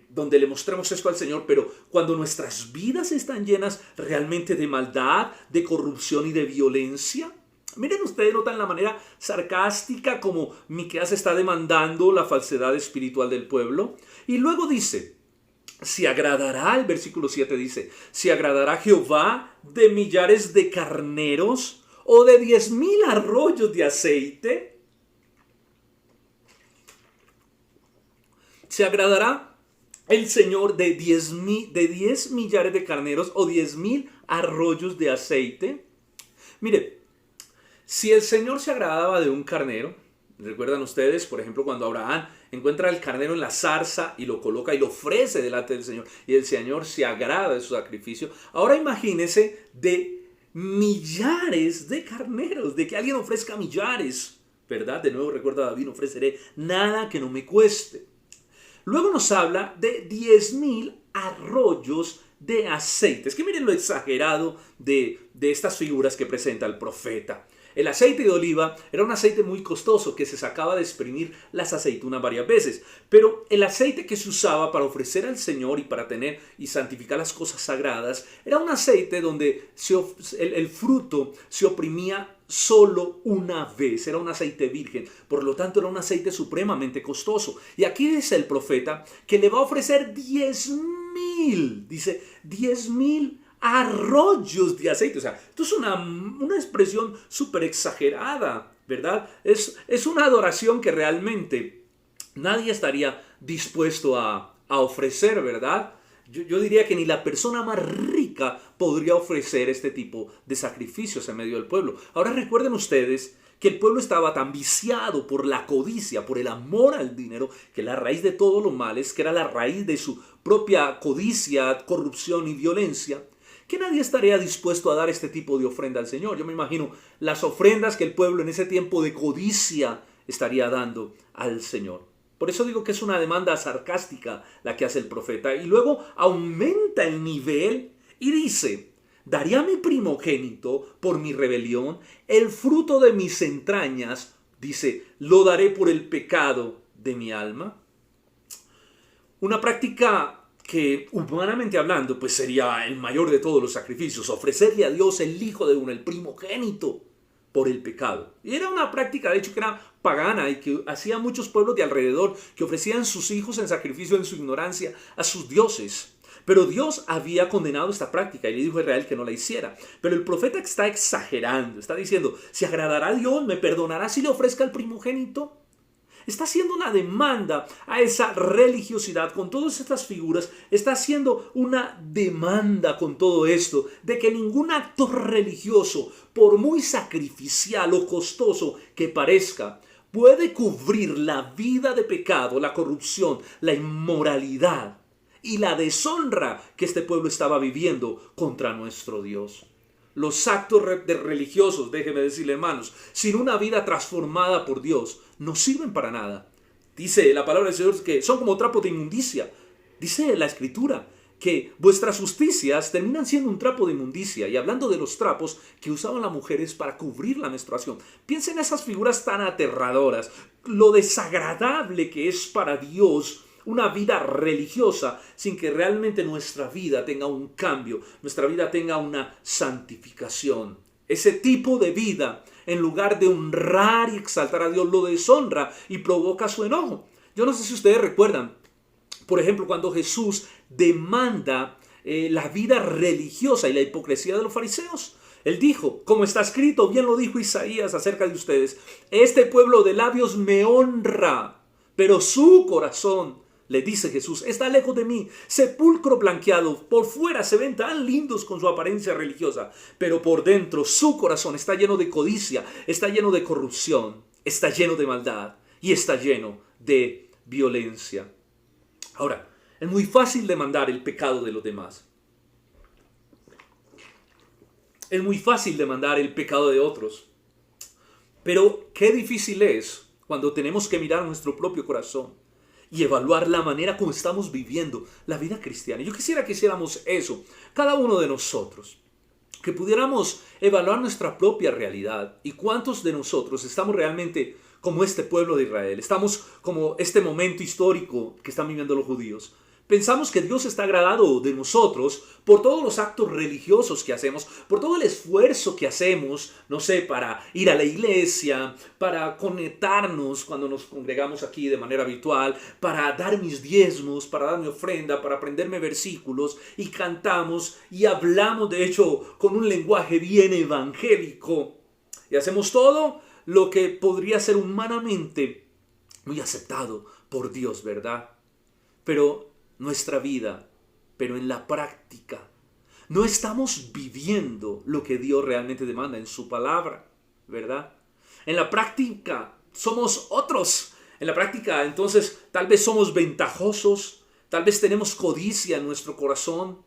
donde le mostremos esto al Señor? Pero cuando nuestras vidas están llenas realmente de maldad, de corrupción y de violencia. Miren ustedes, notan la manera sarcástica como Miqueas está demandando la falsedad espiritual del pueblo. Y luego dice, se agradará, el versículo 7 dice, se agradará Jehová de millares de carneros o de 10,000 arroyos de aceite. Se agradará el Señor de 10 millares de carneros o 10,000 arroyos de aceite. Mire, si el Señor se agradaba de un carnero, ¿recuerdan ustedes, por ejemplo, cuando Abraham encuentra el carnero en la zarza y lo coloca y lo ofrece delante del Señor y el Señor se agrada de su sacrificio? Ahora imagínense de millares de carneros, de que alguien ofrezca millares, ¿verdad? De nuevo recuerda David, no ofreceré nada que no me cueste. Luego nos habla de 10,000 arroyos de aceite. Es que miren lo exagerado de estas figuras que presenta el profeta. El aceite de oliva era un aceite muy costoso que se sacaba de exprimir las aceitunas varias veces. Pero el aceite que se usaba para ofrecer al Señor y para tener y santificar las cosas sagradas era un aceite donde el fruto se oprimía solo una vez. Era un aceite virgen. Por lo tanto, era un aceite supremamente costoso. Y aquí dice el profeta que le va a ofrecer 10,000. Dice 10,000 arroyos de aceite. O sea, esto es una expresión súper exagerada, ¿verdad? Es una adoración que realmente nadie estaría dispuesto a ofrecer, ¿verdad? Yo diría que ni la persona más rica podría ofrecer este tipo de sacrificios en medio del pueblo. Ahora recuerden ustedes que el pueblo estaba tan viciado por la codicia, por el amor al dinero, que la raíz de todos los males, que era la raíz de su propia codicia, corrupción y violencia, que nadie estaría dispuesto a dar este tipo de ofrenda al Señor. Yo me imagino las ofrendas que el pueblo en ese tiempo de codicia estaría dando al Señor. Por eso digo que es una demanda sarcástica la que hace el profeta. Y luego aumenta el nivel y dice: daré a mi primogénito por mi rebelión, el fruto de mis entrañas, dice, lo daré por el pecado de mi alma. Una práctica que humanamente hablando pues sería el mayor de todos los sacrificios, ofrecerle a Dios el hijo de uno, el primogénito, por el pecado. Y era una práctica de hecho que era pagana y que hacía muchos pueblos de alrededor que ofrecían sus hijos en sacrificio en su ignorancia a sus dioses. Pero Dios había condenado esta práctica y le dijo a Israel que no la hiciera. Pero el profeta está exagerando, está diciendo: ¿se agradará a Dios? ¿Me perdonará si le ofrezca el primogénito? Está haciendo una demanda a esa religiosidad con todas estas figuras. Está haciendo una demanda con todo esto de que ningún acto religioso, por muy sacrificial o costoso que parezca, puede cubrir la vida de pecado, la corrupción, la inmoralidad y la deshonra que este pueblo estaba viviendo contra nuestro Dios. Los actos religiosos, déjeme decirle, hermanos, sin una vida transformada por Dios, no sirven para nada. Dice la palabra del Señor que son como trapos de inmundicia. Dice la Escritura que vuestras justicias terminan siendo un trapo de inmundicia. Y hablando de los trapos que usaban las mujeres para cubrir la menstruación, piensen en esas figuras tan aterradoras, lo desagradable que es para Dios una vida religiosa sin que realmente nuestra vida tenga un cambio, nuestra vida tenga una santificación. Ese tipo de vida, en lugar de honrar y exaltar a Dios, lo deshonra y provoca su enojo. Yo no sé si ustedes recuerdan, por ejemplo, cuando Jesús demanda la vida religiosa y la hipocresía de los fariseos. Él dijo, como está escrito, bien lo dijo Isaías acerca de ustedes: este pueblo de labios me honra, pero su corazón, le dice Jesús, está lejos de mí, sepulcro blanqueado. Por fuera se ven tan lindos con su apariencia religiosa, pero por dentro su corazón está lleno de codicia, está lleno de corrupción, está lleno de maldad y está lleno de violencia. Ahora, es muy fácil demandar el pecado de los demás. Es muy fácil demandar el pecado de otros. Pero qué difícil es cuando tenemos que mirar nuestro propio corazón y evaluar la manera como estamos viviendo la vida cristiana. Yo quisiera que hiciéramos eso, cada uno de nosotros, que pudiéramos evaluar nuestra propia realidad y cuántos de nosotros estamos realmente como este pueblo de Israel, estamos como este momento histórico que están viviendo los judíos. Pensamos que Dios está agradado de nosotros por todos los actos religiosos que hacemos, por todo el esfuerzo que hacemos, no sé, para ir a la iglesia, para conectarnos cuando nos congregamos aquí de manera habitual, para dar mis diezmos, para dar mi ofrenda, para aprenderme versículos, y cantamos y hablamos, de hecho, con un lenguaje bien evangélico. Y hacemos todo lo que podría ser humanamente muy aceptado por Dios, ¿verdad? Pero nuestra vida, pero en la práctica, no estamos viviendo lo que Dios realmente demanda en su palabra, ¿verdad? En la práctica somos otros. En la práctica, entonces, tal vez somos ventajosos, tal vez tenemos codicia en nuestro corazón,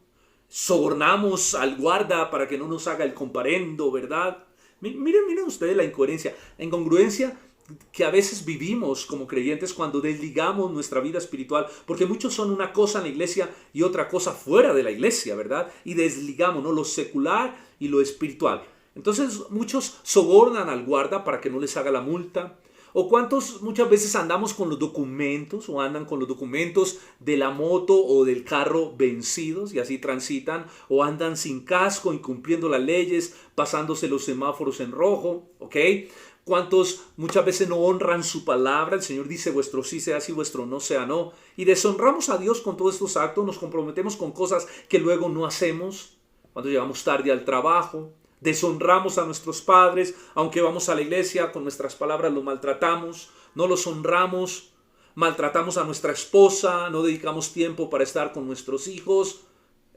sobornamos al guarda para que no nos haga el comparendo, ¿verdad? Miren ustedes la incoherencia, la incongruencia que a veces vivimos como creyentes cuando desligamos nuestra vida espiritual, porque muchos son una cosa en la iglesia y otra cosa fuera de la iglesia, ¿verdad? Y desligamos, ¿no?, lo secular y lo espiritual. Entonces muchos sobornan al guarda para que no les haga la multa. O cuántos muchas veces andamos con los documentos o andan con los documentos de la moto o del carro vencidos y así transitan, o andan sin casco, incumpliendo las leyes, pasándose los semáforos en rojo, ¿ok? ¿Cuántos muchas veces no honran su palabra? El Señor dice, vuestro sí sea sí, vuestro no sea no. Y deshonramos a Dios con todos estos actos, nos comprometemos con cosas que luego no hacemos cuando llegamos tarde al trabajo. Deshonramos a nuestros padres, aunque vamos a la iglesia, con nuestras palabras los maltratamos, no los honramos, maltratamos a nuestra esposa, no dedicamos tiempo para estar con nuestros hijos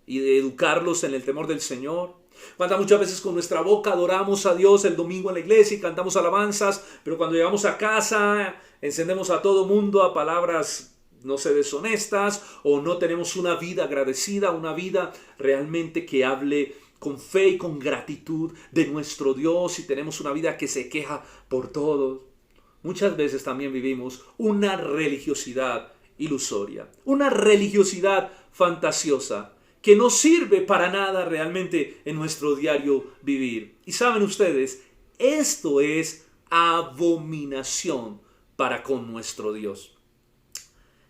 y de educarlos en el temor del Señor. Cuántas muchas veces con nuestra boca adoramos a Dios el domingo en la iglesia y cantamos alabanzas, pero cuando llegamos a casa encendemos a todo mundo a palabras, no sé, deshonestas, o no tenemos una vida agradecida, una vida realmente que hable con fe y con gratitud de nuestro Dios, y tenemos una vida que se queja por todo. Muchas veces también vivimos una religiosidad ilusoria, una religiosidad fantasiosa, que no sirve para nada realmente en nuestro diario vivir. Y saben ustedes, esto es abominación para con nuestro Dios.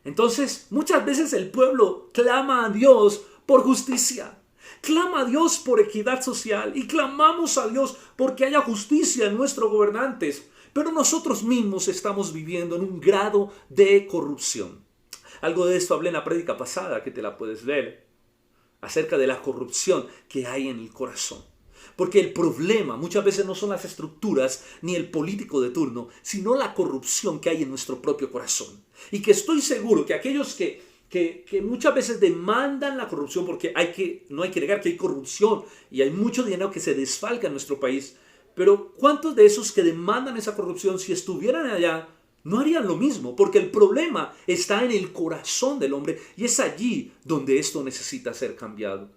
Entonces, muchas veces el pueblo clama a Dios por justicia, clama a Dios por equidad social, y clamamos a Dios porque haya justicia en nuestros gobernantes, pero nosotros mismos estamos viviendo en un grado de corrupción. Algo de esto hablé en la prédica pasada, que te la puedes ver, acerca de la corrupción que hay en el corazón. Porque el problema muchas veces no son las estructuras ni el político de turno, sino la corrupción que hay en nuestro propio corazón. Y que estoy seguro que aquellos que muchas veces demandan la corrupción, porque no hay que negar que hay corrupción y hay mucho dinero que se desfalca en nuestro país, pero ¿cuántos de esos que demandan esa corrupción, si estuvieran allá, no harían lo mismo? Porque el problema está en el corazón del hombre, y es allí donde esto necesita ser cambiado.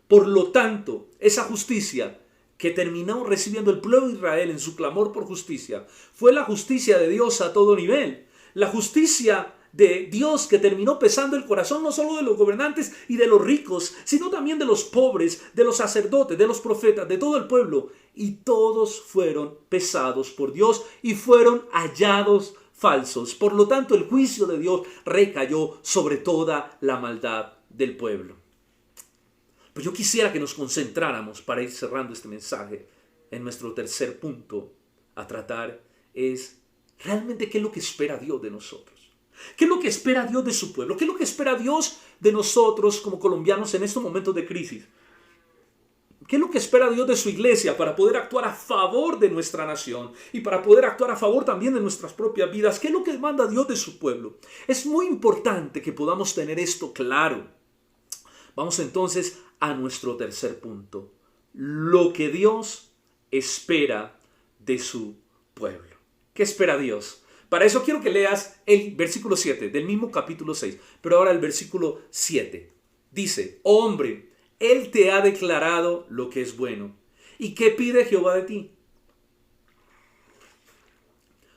Por lo tanto, esa justicia que terminó recibiendo el pueblo de Israel en su clamor por justicia fue la justicia de Dios a todo nivel. La justicia de Dios que terminó pesando el corazón no solo de los gobernantes y de los ricos, sino también de los pobres, de los sacerdotes, de los profetas, de todo el pueblo. Y todos fueron pesados por Dios y fueron hallados falsos. Por lo tanto, el juicio de Dios recayó sobre toda la maldad del pueblo. Pues yo quisiera que nos concentráramos, para ir cerrando este mensaje, en nuestro tercer punto a tratar, es realmente qué es lo que espera Dios de nosotros. ¿Qué es lo que espera Dios de su pueblo? ¿Qué es lo que espera Dios de nosotros como colombianos en estos momentos de crisis? ¿Qué es lo que espera Dios de su iglesia para poder actuar a favor de nuestra nación y para poder actuar a favor también de nuestras propias vidas? ¿Qué es lo que demanda Dios de su pueblo? Es muy importante que podamos tener esto claro. Vamos entonces a nuestro tercer punto. Lo que Dios espera de su pueblo. ¿Qué espera Dios? Para eso quiero que leas el versículo 7 del mismo capítulo 6, pero ahora el versículo 7. Dice: oh hombre, Él te ha declarado lo que es bueno. ¿Y qué pide Jehová de ti?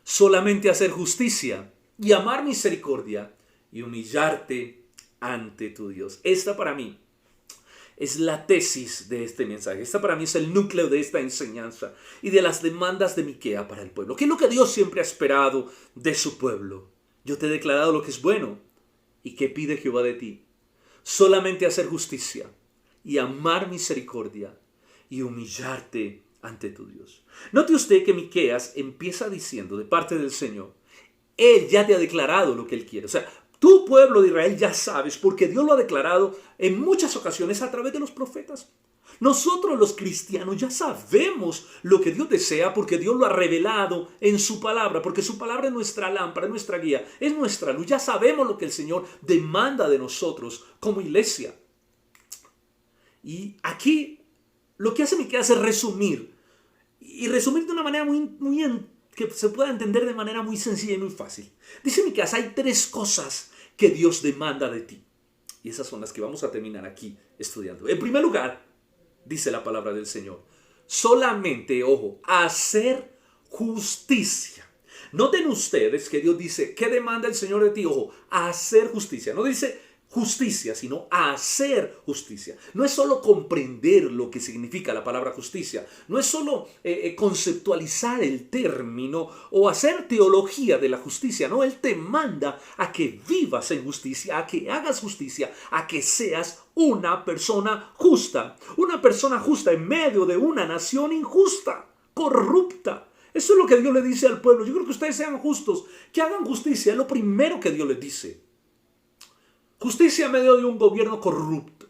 Solamente hacer justicia y amar misericordia y humillarte ante tu Dios. Esta para mí es la tesis de este mensaje. Esta para mí es el núcleo de esta enseñanza y de las demandas de Miquea para el pueblo. ¿Qué es lo que Dios siempre ha esperado de su pueblo? Yo te he declarado lo que es bueno. ¿Y qué pide Jehová de ti? Solamente hacer justicia y amar misericordia y humillarte ante tu Dios. Note usted que Miqueas empieza diciendo de parte del Señor, Él ya te ha declarado lo que Él quiere. O sea, tu pueblo de Israel ya sabes, porque Dios lo ha declarado en muchas ocasiones a través de los profetas. Nosotros los cristianos ya sabemos lo que Dios desea, porque Dios lo ha revelado en su palabra, porque su palabra es nuestra lámpara, es nuestra guía, es nuestra luz. Ya sabemos lo que el Señor demanda de nosotros como iglesia. Y aquí lo que hace Miqueas es resumir, y resumir de una manera que se pueda entender de manera muy sencilla y muy fácil. Dice Miqueas, hay 3 cosas que Dios demanda de ti. Y esas son las que vamos a terminar aquí estudiando. En primer lugar, dice la palabra del Señor, solamente, ojo, hacer justicia. Noten ustedes que Dios dice, ¿qué demanda el Señor de ti? Ojo, hacer justicia. No dice justicia, sino hacer justicia. No es solo comprender lo que significa la palabra justicia. No es solo conceptualizar el término o hacer teología de la justicia. No, Él te manda a que vivas en justicia, a que hagas justicia, a que seas una persona justa. Una persona justa en medio de una nación injusta, corrupta. Eso es lo que Dios le dice al pueblo. Yo creo que ustedes sean justos, que hagan justicia. Es lo primero que Dios les dice. Justicia en medio de un gobierno corrupto,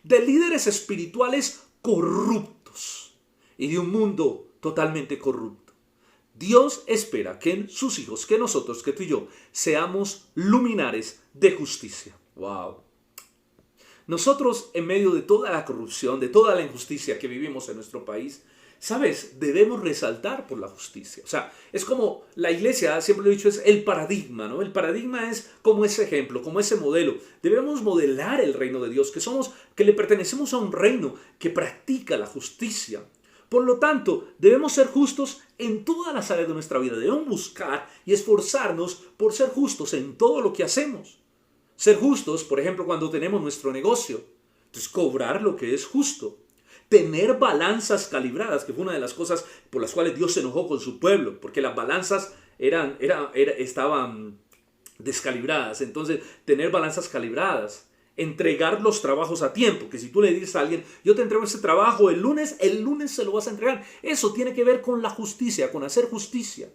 de líderes espirituales corruptos y de un mundo totalmente corrupto. Dios espera que sus hijos, que nosotros, que tú y yo, seamos luminares de justicia. ¡Wow! nosotros en medio de toda la corrupción, de toda la injusticia que vivimos en nuestro país, ¿sabes? Debemos resaltar por la justicia. O sea, es como la iglesia, siempre lo he dicho, es el paradigma, ¿no? El paradigma es como ese ejemplo, como ese modelo. Debemos modelar el reino de Dios, que le pertenecemos a un reino que practica la justicia. Por lo tanto, debemos ser justos en todas las áreas de nuestra vida. Debemos buscar y esforzarnos por ser justos en todo lo que hacemos. Ser justos, por ejemplo, cuando tenemos nuestro negocio. Entonces, cobrar lo que es justo. Tener balanzas calibradas, que fue una de las cosas por las cuales Dios se enojó con su pueblo, porque las balanzas estaban descalibradas. Entonces, tener balanzas calibradas. Entregar los trabajos a tiempo, que si tú le dices a alguien, yo te entrego ese trabajo el lunes se lo vas a entregar. Eso tiene que ver con la justicia, con hacer justicia.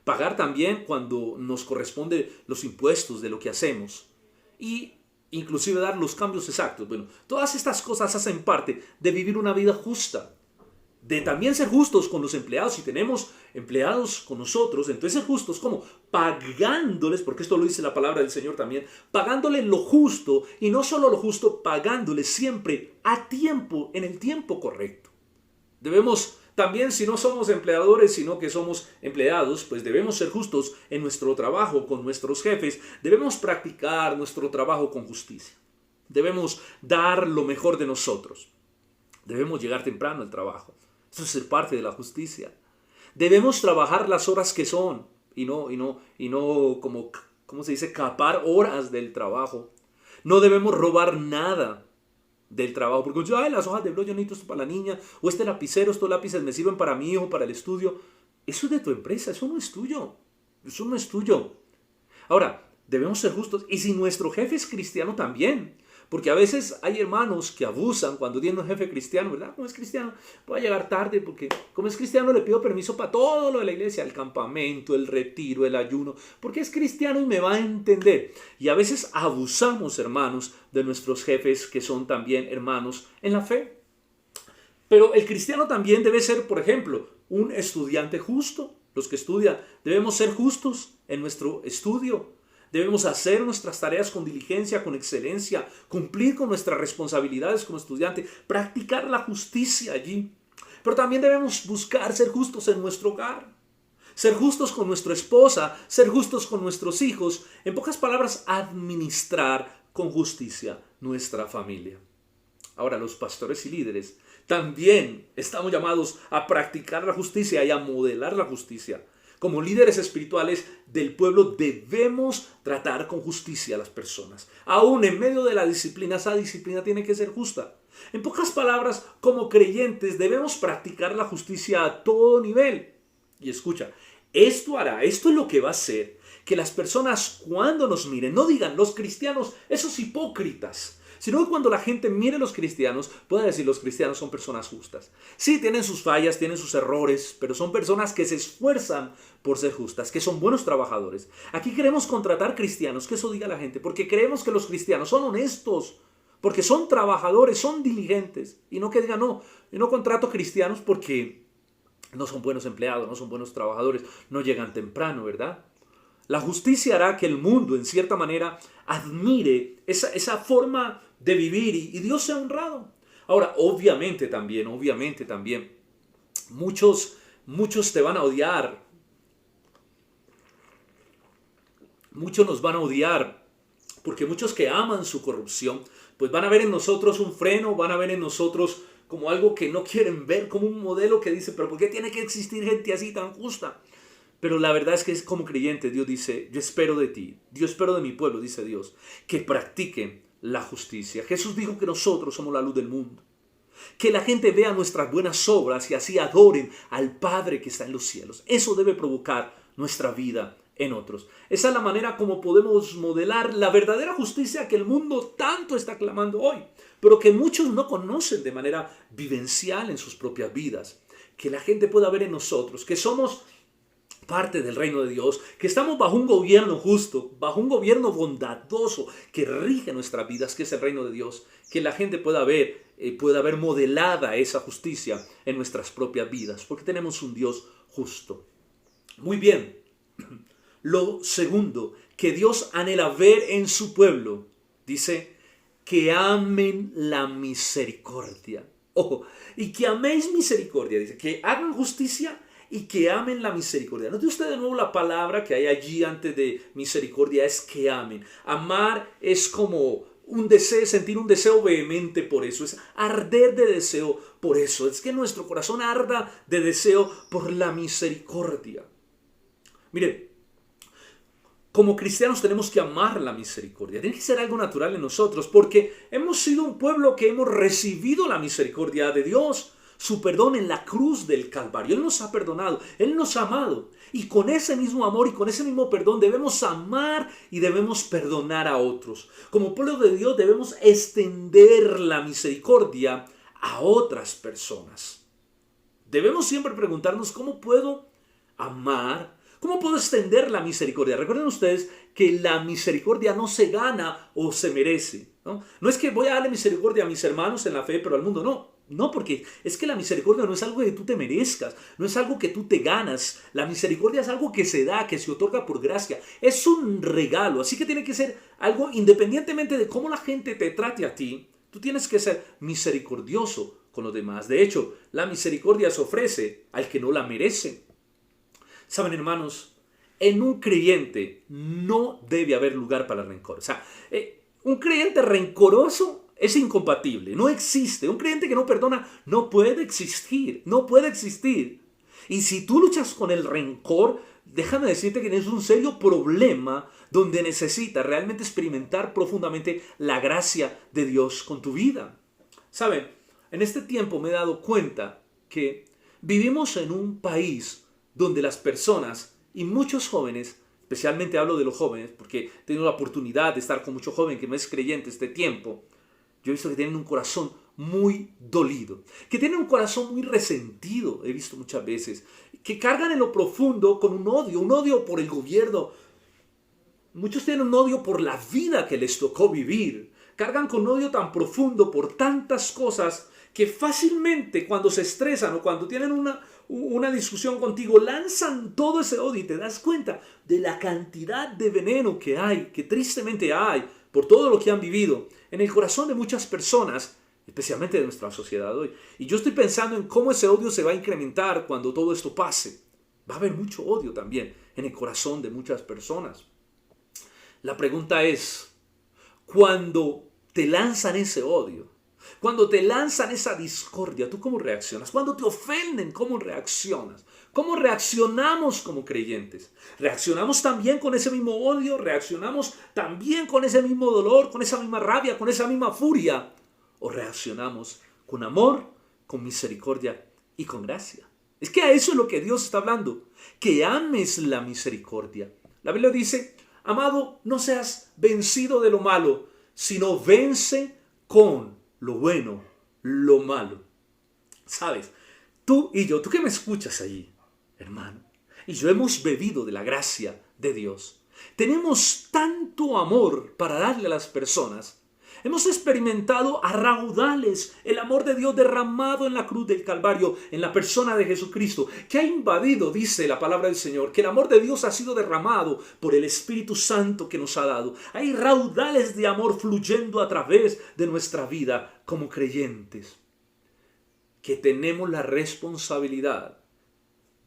Pagar también cuando nos corresponde los impuestos de lo que hacemos. Y inclusive dar los cambios exactos. Bueno, todas estas cosas hacen parte de vivir una vida justa. De también ser justos con los empleados. Si tenemos empleados con nosotros, entonces ser justos como pagándoles, porque esto lo dice la palabra del Señor también, pagándoles lo justo, y no solo lo justo, pagándoles siempre a tiempo, en el tiempo correcto. Debemos también, si no somos empleadores, sino que somos empleados, pues debemos ser justos en nuestro trabajo con nuestros jefes. Debemos practicar nuestro trabajo con justicia. Debemos dar lo mejor de nosotros. Debemos llegar temprano al trabajo. Eso es ser parte de la justicia. Debemos trabajar las horas que son y no como, ¿cómo se dice? Capar horas del trabajo. No debemos robar nada del trabajo, porque yo, las hojas de blog, yo necesito esto para la niña, o este lapicero, estos lápices me sirven para mi hijo, para el estudio. Eso es de tu empresa, eso no es tuyo. Eso no es tuyo. Ahora, debemos ser justos, y si nuestro jefe es cristiano también, porque a veces hay hermanos que abusan cuando tienen un jefe cristiano, ¿verdad? Como es cristiano, voy a llegar tarde porque como es cristiano le pido permiso para todo lo de la iglesia, el campamento, el retiro, el ayuno, porque es cristiano y me va a entender. Y a veces abusamos, hermanos, de nuestros jefes que son también hermanos en la fe. Pero el cristiano también debe ser, por ejemplo, un estudiante justo. Los que estudian debemos ser justos en nuestro estudio. Debemos hacer nuestras tareas con diligencia, con excelencia, cumplir con nuestras responsabilidades como estudiante, practicar la justicia allí. Pero también debemos buscar ser justos en nuestro hogar, ser justos con nuestra esposa, ser justos con nuestros hijos. En pocas palabras, administrar con justicia nuestra familia. Ahora, los pastores y líderes también estamos llamados a practicar la justicia y a modelar la justicia. Como líderes espirituales del pueblo debemos tratar con justicia a las personas. Aún en medio de la disciplina, esa disciplina tiene que ser justa. En pocas palabras, como creyentes debemos practicar la justicia a todo nivel. Y escucha, esto es lo que va a hacer que las personas cuando nos miren no digan los cristianos, esos hipócritas. Sino que cuando la gente mire a los cristianos, pueda decir los cristianos son personas justas. Sí, tienen sus fallas, tienen sus errores, pero son personas que se esfuerzan por ser justas, que son buenos trabajadores. Aquí queremos contratar cristianos, que eso diga la gente, porque creemos que los cristianos son honestos, porque son trabajadores, son diligentes. Y no que digan, no, yo no contrato cristianos porque no son buenos empleados, no son buenos trabajadores, no llegan temprano, ¿verdad? La justicia hará que el mundo, en cierta manera, admire esa forma de vivir y Dios sea honrado. Ahora, obviamente también, muchos te van a odiar. Muchos nos van a odiar, porque muchos que aman su corrupción, pues van a ver en nosotros un freno, van a ver en nosotros como algo que no quieren ver, como un modelo que dice, pero ¿por qué tiene que existir gente así tan justa? Pero la verdad es que como creyente Dios dice, yo espero de ti, yo espero de mi pueblo, dice Dios, que practiquen la justicia. Jesús dijo que nosotros somos la luz del mundo. Que la gente vea nuestras buenas obras y así adoren al Padre que está en los cielos. Eso debe provocar nuestra vida en otros. Esa es la manera como podemos modelar la verdadera justicia que el mundo tanto está clamando hoy, pero que muchos no conocen de manera vivencial en sus propias vidas. Que la gente pueda ver en nosotros que somos parte del reino de Dios, que estamos bajo un gobierno justo, bajo un gobierno bondadoso que rige nuestras vidas, que es el reino de Dios, que la gente pueda ver modelada esa justicia en nuestras propias vidas, porque tenemos un Dios justo. Muy bien, lo segundo que Dios anhela ver en su pueblo, dice que amen la misericordia. Ojo, y que améis misericordia, dice, que hagan justicia y que amen la misericordia. Note usted de nuevo la palabra que hay allí antes de misericordia, es que amen. Amar es como un deseo, sentir un deseo vehemente por eso, es arder de deseo por eso, es que nuestro corazón arda de deseo por la misericordia. Miren, como cristianos tenemos que amar la misericordia, tiene que ser algo natural en nosotros, porque hemos sido un pueblo que hemos recibido la misericordia de Dios, su perdón en la cruz del Calvario. Él nos ha perdonado, Él nos ha amado, y con ese mismo amor y con ese mismo perdón debemos amar y debemos perdonar a otros. Como pueblo de Dios debemos extender la misericordia a otras personas. Debemos siempre preguntarnos, ¿cómo puedo amar? ¿Cómo puedo extender la misericordia? Recuerden ustedes que la misericordia no se gana o se merece, ¿no? No es que voy a darle misericordia a mis hermanos en la fe, pero al mundo no. No, porque es que la misericordia no es algo que tú te merezcas, no es algo que tú te ganas. La misericordia es algo que se da, que se otorga por gracia. Es un regalo, así que tiene que ser algo independientemente de cómo la gente te trate a ti. Tú tienes que ser misericordioso con los demás. De hecho, la misericordia se ofrece al que no la merece. Saben, hermanos, en un creyente no debe haber lugar para el rencor. O sea, un creyente rencoroso es incompatible, no existe. Un creyente que no perdona no puede existir, no puede existir. Y si tú luchas con el rencor, déjame decirte que tienes un serio problema donde necesitas realmente experimentar profundamente la gracia de Dios con tu vida. Saben, en este tiempo me he dado cuenta que vivimos en un país donde las personas y muchos jóvenes, especialmente hablo de los jóvenes porque he tenido la oportunidad de estar con muchos jóvenes que no es creyente este tiempo, yo he visto que tienen un corazón muy dolido, que tienen un corazón muy resentido, he visto muchas veces, que cargan en lo profundo con un odio por el gobierno. Muchos tienen un odio por la vida que les tocó vivir, cargan con odio tan profundo por tantas cosas que fácilmente cuando se estresan o cuando tienen una discusión contigo, lanzan todo ese odio y te das cuenta de la cantidad de veneno que hay, que tristemente hay, por todo lo que han vivido en el corazón de muchas personas, especialmente de nuestra sociedad hoy. Y yo estoy pensando en cómo ese odio se va a incrementar cuando todo esto pase. Va a haber mucho odio también en el corazón de muchas personas. La pregunta es, cuando te lanzan ese odio, cuando te lanzan esa discordia, ¿tú cómo reaccionas? Cuando te ofenden, ¿cómo reaccionas? ¿Cómo reaccionamos como creyentes? ¿Reaccionamos también con ese mismo odio? ¿Reaccionamos también con ese mismo dolor, con esa misma rabia, con esa misma furia? ¿O reaccionamos con amor, con misericordia y con gracia? Es que a eso es lo que Dios está hablando, que ames la misericordia. La Biblia dice, amado, no seas vencido de lo malo, sino vence con lo bueno, lo malo. ¿Sabes? Tú y yo, tú que me escuchas allí, hermano, y yo hemos bebido de la gracia de Dios. Tenemos tanto amor para darle a las personas. Hemos experimentado a raudales el amor de Dios derramado en la cruz del Calvario, en la persona de Jesucristo, que ha invadido, dice la palabra del Señor, que el amor de Dios ha sido derramado por el Espíritu Santo que nos ha dado. Hay raudales de amor fluyendo a través de nuestra vida como creyentes, que tenemos la responsabilidad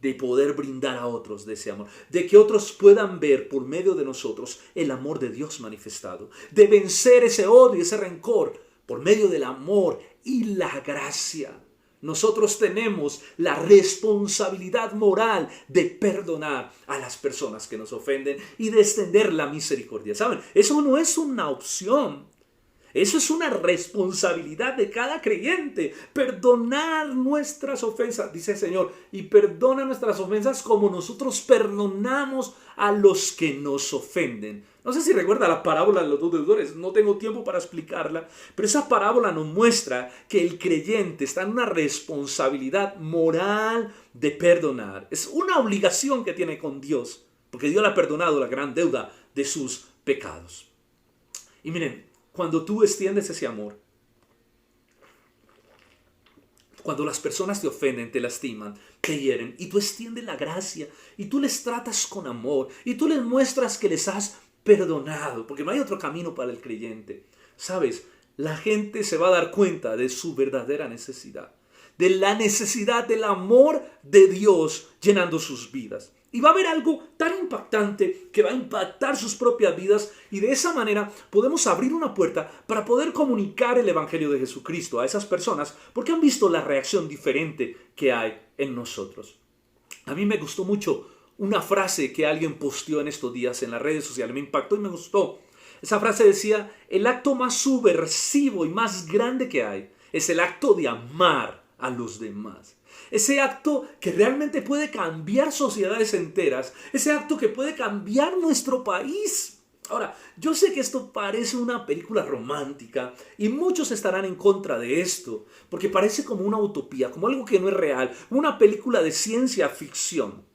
de poder brindar a otros de ese amor, de que otros puedan ver por medio de nosotros el amor de Dios manifestado, de vencer ese odio y ese rencor por medio del amor y la gracia. Nosotros tenemos la responsabilidad moral de perdonar a las personas que nos ofenden y de extender la misericordia. ¿Saben? Eso no es una opción. Eso es una responsabilidad de cada creyente, perdonar nuestras ofensas, dice el Señor, y perdona nuestras ofensas como nosotros perdonamos a los que nos ofenden. No sé si recuerda la parábola de los dos deudores, no tengo tiempo para explicarla, pero esa parábola nos muestra que el creyente está en una responsabilidad moral de perdonar. Es una obligación que tiene con Dios, porque Dios le ha perdonado la gran deuda de sus pecados. Y miren, cuando tú extiendes ese amor, cuando las personas te ofenden, te lastiman, te hieren, y tú extiendes la gracia, y tú les tratas con amor, y tú les muestras que les has perdonado, porque no hay otro camino para el creyente. ¿Sabes? la gente se va a dar cuenta de su verdadera necesidad, de la necesidad del amor de Dios llenando sus vidas. Y va a haber algo tan impactante que va a impactar sus propias vidas, y de esa manera podemos abrir una puerta para poder comunicar el Evangelio de Jesucristo a esas personas, porque han visto la reacción diferente que hay en nosotros. A mí me gustó mucho una frase que alguien posteó en estos días en las redes sociales, me impactó y me gustó. Esa frase decía: el acto más subversivo y más grande que hay es el acto de amar a los demás. Ese acto que realmente puede cambiar sociedades enteras. Ese acto que puede cambiar nuestro país. Ahora, yo sé que esto parece una película romántica y muchos estarán en contra de esto, porque parece como una utopía, como algo que no es real, una película de ciencia ficción.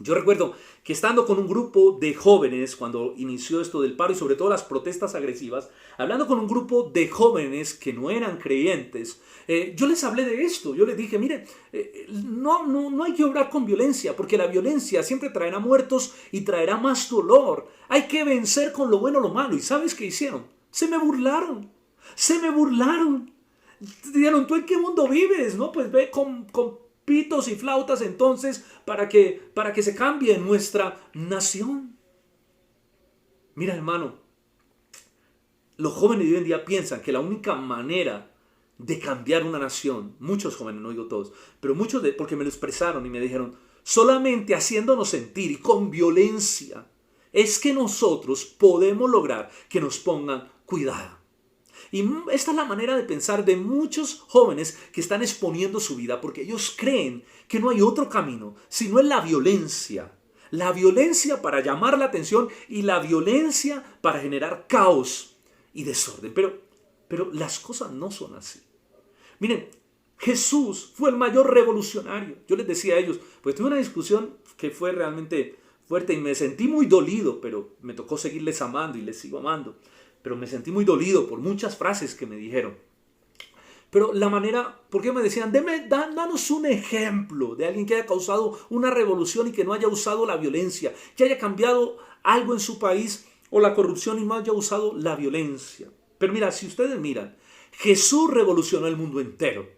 Yo recuerdo que estando con un grupo de jóvenes cuando inició esto del paro y sobre todo las protestas agresivas, hablando con un grupo de jóvenes que no eran creyentes, yo les hablé de esto. Yo les dije: mire, no hay que obrar con violencia, porque la violencia siempre traerá muertos y traerá más dolor. Hay que vencer con lo bueno lo malo. ¿Y sabes qué hicieron? Se me burlaron. Dijeron: ¿tú en qué mundo vives? No, pues ve con pitos y flautas entonces para que se cambie nuestra nación. Mira, hermano, los jóvenes de hoy en día piensan que la única manera de cambiar una nación, muchos jóvenes, no digo todos, pero muchos porque me lo expresaron y me dijeron: solamente haciéndonos sentir y con violencia es que nosotros podemos lograr que nos pongan cuidado. Y esta es la manera de pensar de muchos jóvenes que están exponiendo su vida, porque ellos creen que no hay otro camino, sino es la violencia. La violencia para llamar la atención y la violencia para generar caos y desorden. Pero las cosas no son así. Miren, Jesús fue el mayor revolucionario. Yo les decía a ellos, pues tuve una discusión que fue realmente fuerte y me sentí muy dolido, pero me tocó seguirles amando y les sigo amando. Pero me sentí muy dolido por muchas frases que me dijeron. Pero la manera, porque me decían: danos un ejemplo de alguien que haya causado una revolución y que no haya usado la violencia, que haya cambiado algo en su país o la corrupción y no haya usado la violencia. Pero mira, si ustedes miran, Jesús revolucionó el mundo entero.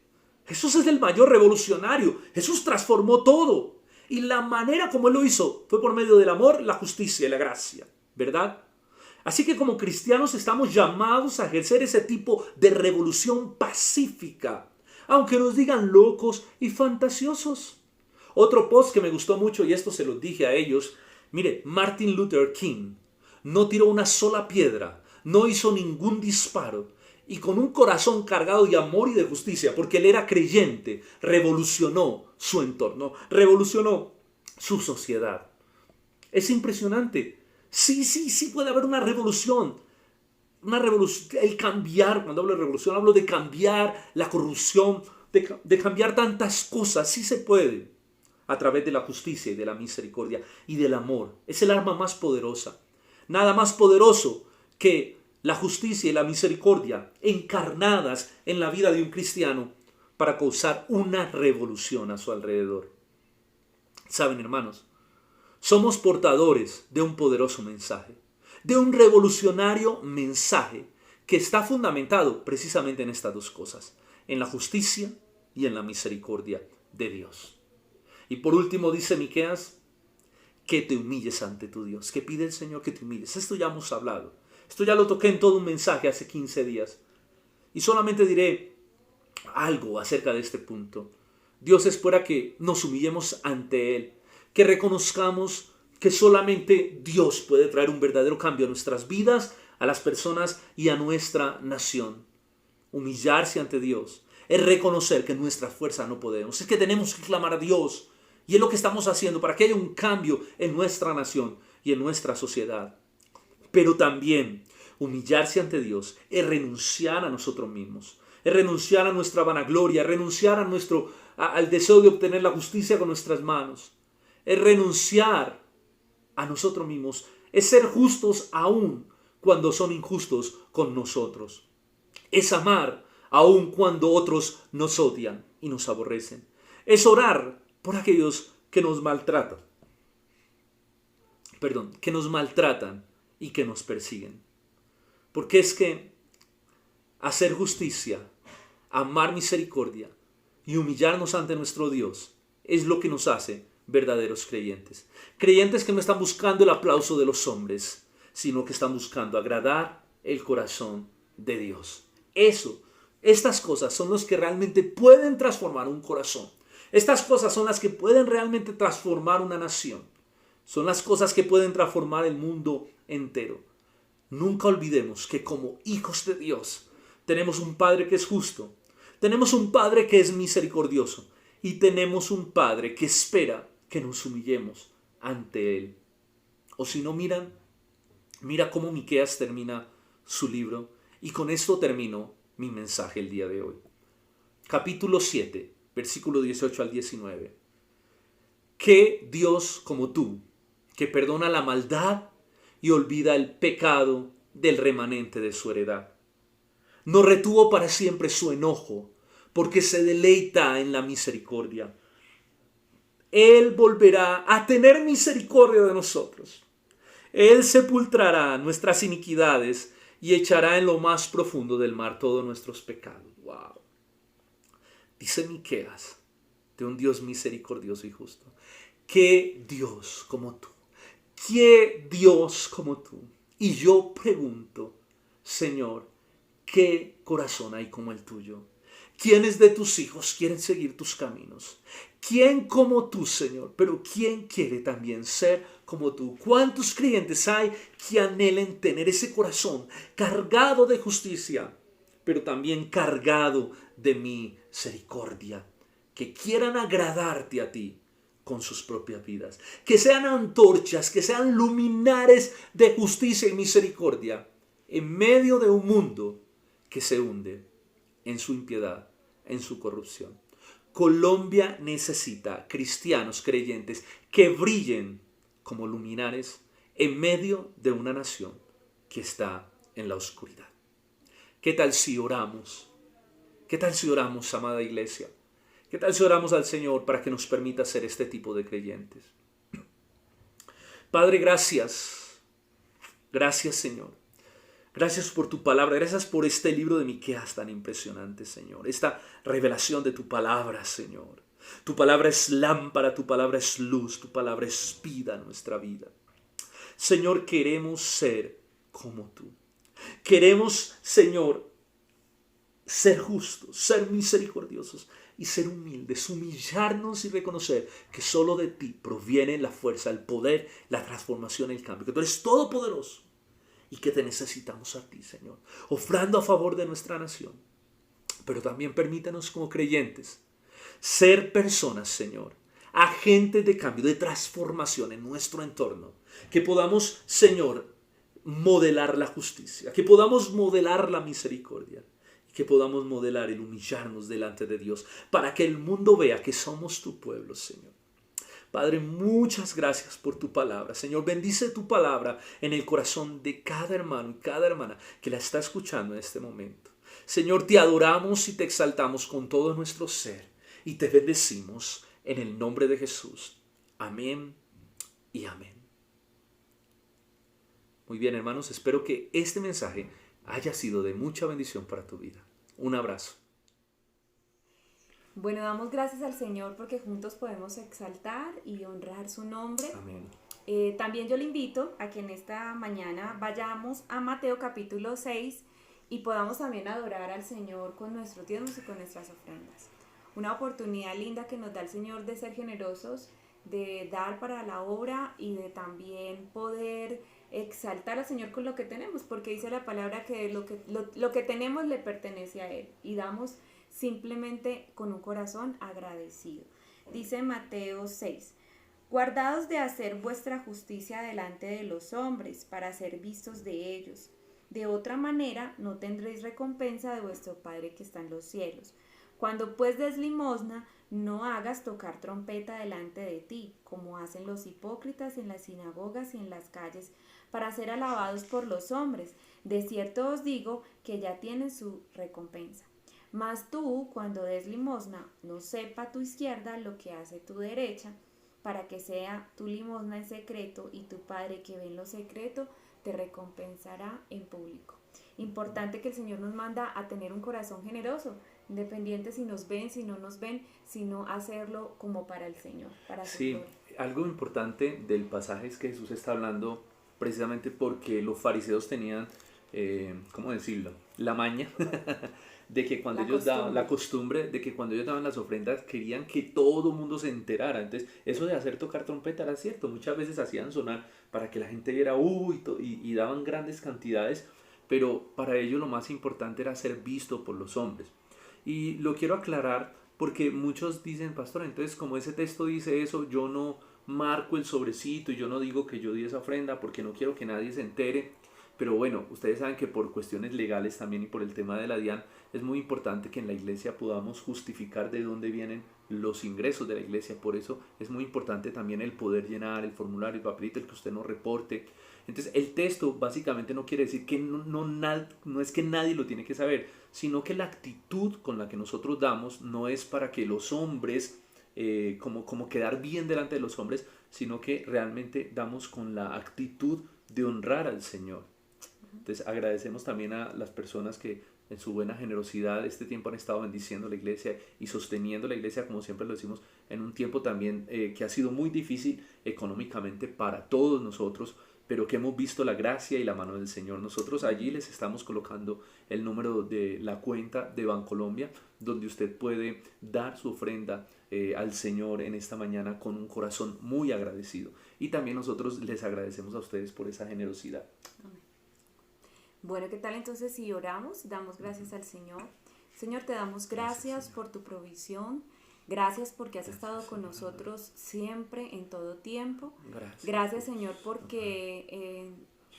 Jesús es el mayor revolucionario. Jesús transformó todo. Y la manera como Él lo hizo fue por medio del amor, la justicia y la gracia, ¿verdad? Así que como cristianos estamos llamados a ejercer ese tipo de revolución pacífica, aunque nos digan locos y fantasiosos. Otro post que me gustó mucho, y esto se los dije a ellos: mire, Martin Luther King no tiró una sola piedra, no hizo ningún disparo, y con un corazón cargado de amor y de justicia, porque él era creyente, revolucionó su entorno, revolucionó su sociedad. Es impresionante. Sí puede haber una revolución. El cambiar, cuando hablo de revolución, hablo de cambiar la corrupción, de cambiar tantas cosas. Sí se puede, a través de la justicia y de la misericordia y del amor. Es el arma más poderosa. Nada más poderoso que la justicia y la misericordia encarnadas en la vida de un cristiano para causar una revolución a su alrededor. ¿Saben, hermanos? Somos portadores de un poderoso mensaje, de un revolucionario mensaje que está fundamentado precisamente en estas dos cosas: en la justicia y en la misericordia de Dios. Y por último dice Miqueas: que te humilles ante tu Dios, que pide el Señor que te humilles. Esto ya hemos hablado, esto ya lo toqué en todo un mensaje hace 15 días. Y solamente diré algo acerca de este punto. Dios espera que nos humillemos ante Él, que reconozcamos que solamente Dios puede traer un verdadero cambio a nuestras vidas, a las personas y a nuestra nación. Humillarse ante Dios es reconocer que en nuestra fuerza no podemos. Es que tenemos que clamar a Dios, y es lo que estamos haciendo para que haya un cambio en nuestra nación y en nuestra sociedad. Pero también humillarse ante Dios es renunciar a nosotros mismos, es renunciar a nuestra vanagloria, es renunciar al deseo de obtener la justicia con nuestras manos. Es renunciar a nosotros mismos, es ser justos aún cuando son injustos con nosotros. Es amar aún cuando otros nos odian y nos aborrecen. Es orar por aquellos que nos maltratan. Que nos maltratan y que nos persiguen. Porque es que hacer justicia, amar misericordia y humillarnos ante nuestro Dios es lo que nos hace verdaderos creyentes. Creyentes que no están buscando el aplauso de los hombres, sino que están buscando agradar el corazón de Dios. Estas cosas son las que realmente pueden transformar un corazón. Estas cosas son las que pueden realmente transformar una nación. Son las cosas que pueden transformar el mundo entero. Nunca olvidemos que como hijos de Dios tenemos un Padre que es justo, tenemos un Padre que es misericordioso y tenemos un Padre que espera que nos humillemos ante Él. O si no, mira cómo Miqueas termina su libro, y con esto termino mi mensaje el día de hoy. Capítulo 7, versículo 18 al 19. ¿Qué Dios como tú, que perdona la maldad y olvida el pecado del remanente de su heredad? No retuvo para siempre su enojo, porque se deleita en la misericordia. Él volverá a tener misericordia de nosotros. Él sepultará nuestras iniquidades y echará en lo más profundo del mar todos nuestros pecados. Wow. Dice Miqueas, de un Dios misericordioso y justo. ¿Qué Dios como tú? ¿Qué Dios como tú? Y yo pregunto, Señor, ¿qué corazón hay como el tuyo? ¿Quiénes de tus hijos quieren seguir tus caminos? ¿Quién como tú, Señor? Pero ¿quién quiere también ser como tú? ¿Cuántos creyentes hay que anhelen tener ese corazón cargado de justicia, pero también cargado de misericordia? Que quieran agradarte a ti con sus propias vidas. Que sean antorchas, que sean luminares de justicia y misericordia en medio de un mundo que se hunde en su impiedad, en su corrupción. Colombia necesita cristianos creyentes que brillen como luminares en medio de una nación que está en la oscuridad. ¿Qué tal si oramos? ¿Qué tal si oramos, amada iglesia? ¿Qué tal si oramos al Señor para que nos permita ser este tipo de creyentes? Padre, gracias. Gracias, Señor. Gracias por tu palabra, gracias por este libro de Miqueas tan impresionante, Señor. Esta revelación de tu palabra, Señor. Tu palabra es lámpara, tu palabra es luz, tu palabra es vida a nuestra vida. Señor, queremos ser como tú. Queremos, Señor, ser justos, ser misericordiosos y ser humildes, humillarnos y reconocer que solo de ti proviene la fuerza, el poder, la transformación, el cambio. Que tú eres todopoderoso. Y que te necesitamos a ti, Señor, obrando a favor de nuestra nación. Pero también permítanos como creyentes ser personas, Señor, agentes de cambio, de transformación en nuestro entorno. Que podamos, Señor, modelar la justicia, que podamos modelar la misericordia, y que podamos modelar el humillarnos delante de Dios, para que el mundo vea que somos tu pueblo, Señor. Padre, muchas gracias por tu palabra. Señor, bendice tu palabra en el corazón de cada hermano y cada hermana que la está escuchando en este momento. Señor, te adoramos y te exaltamos con todo nuestro ser y te bendecimos en el nombre de Jesús. Amén y amén. Muy bien, hermanos, espero que este mensaje haya sido de mucha bendición para tu vida. Un abrazo. Bueno, damos gracias al Señor porque juntos podemos exaltar y honrar su nombre. Amén. También yo le invito a que en esta mañana vayamos a Mateo capítulo 6 y podamos también adorar al Señor con nuestros diezmos y con nuestras ofrendas. Una oportunidad linda que nos da el Señor de ser generosos, de dar para la obra y de también poder exaltar al Señor con lo que tenemos, porque dice la palabra que lo que tenemos le pertenece a Él y damos simplemente con un corazón agradecido. Dice Mateo 6: guardaos de hacer vuestra justicia delante de los hombres, para ser vistos de ellos. De otra manera no tendréis recompensa de vuestro Padre que está en los cielos. Cuando pues des limosna, no hagas tocar trompeta delante de ti, como hacen los hipócritas en las sinagogas y en las calles, para ser alabados por los hombres. De cierto os digo que ya tienen su recompensa. Mas tú, cuando des limosna, no sepa tu izquierda lo que hace tu derecha, para que sea tu limosna en secreto, y tu Padre que ve en lo secreto te recompensará en público. importante que el Señor nos manda a tener un corazón generoso, independiente si nos ven, si no nos ven, sino hacerlo como para el Señor, para su Sí, gloria. algo importante del pasaje es que Jesús está hablando precisamente porque los fariseos tenían, ¿cómo decirlo? La maña de que cuando ellos daban, la costumbre de que cuando ellos daban las ofrendas querían que todo el mundo se enterara. Entonces, eso de hacer tocar trompeta era cierto, muchas veces hacían sonar para que la gente viera, y daban grandes cantidades, pero para ellos lo más importante era ser visto por los hombres. Y lo quiero aclarar porque muchos dicen, pastor, entonces como ese texto dice eso, yo no marco el sobrecito y yo no digo que yo di esa ofrenda porque no quiero que nadie se entere. Pero bueno, ustedes saben que por cuestiones legales también y por el tema de la DIAN es muy importante que en la iglesia podamos justificar de dónde vienen los ingresos de la iglesia. Por eso es muy importante también el poder llenar el formulario, el papelito, el que usted nos reporte. Entonces el texto básicamente no quiere decir que no es que nadie lo tiene que saber, sino que la actitud con la que nosotros damos no es para que los hombres, como quedar bien delante de los hombres, sino que realmente damos con la actitud de honrar al Señor. Entonces agradecemos también a las personas que en su buena generosidad este tiempo han estado bendiciendo la iglesia y sosteniendo la iglesia, como siempre lo decimos, en un tiempo también que ha sido muy difícil económicamente para todos nosotros, pero que hemos visto la gracia y la mano del Señor. Nosotros allí les estamos colocando el número de la cuenta de Bancolombia, donde usted puede dar su ofrenda al Señor en esta mañana con un corazón muy agradecido. Y también nosotros les agradecemos a ustedes por esa generosidad. Amén. Bueno, ¿qué tal entonces si oramos? Damos gracias al Señor. Señor, te damos gracias por tu provisión. Gracias porque has estado con nosotros siempre, en todo tiempo. Gracias, Señor, porque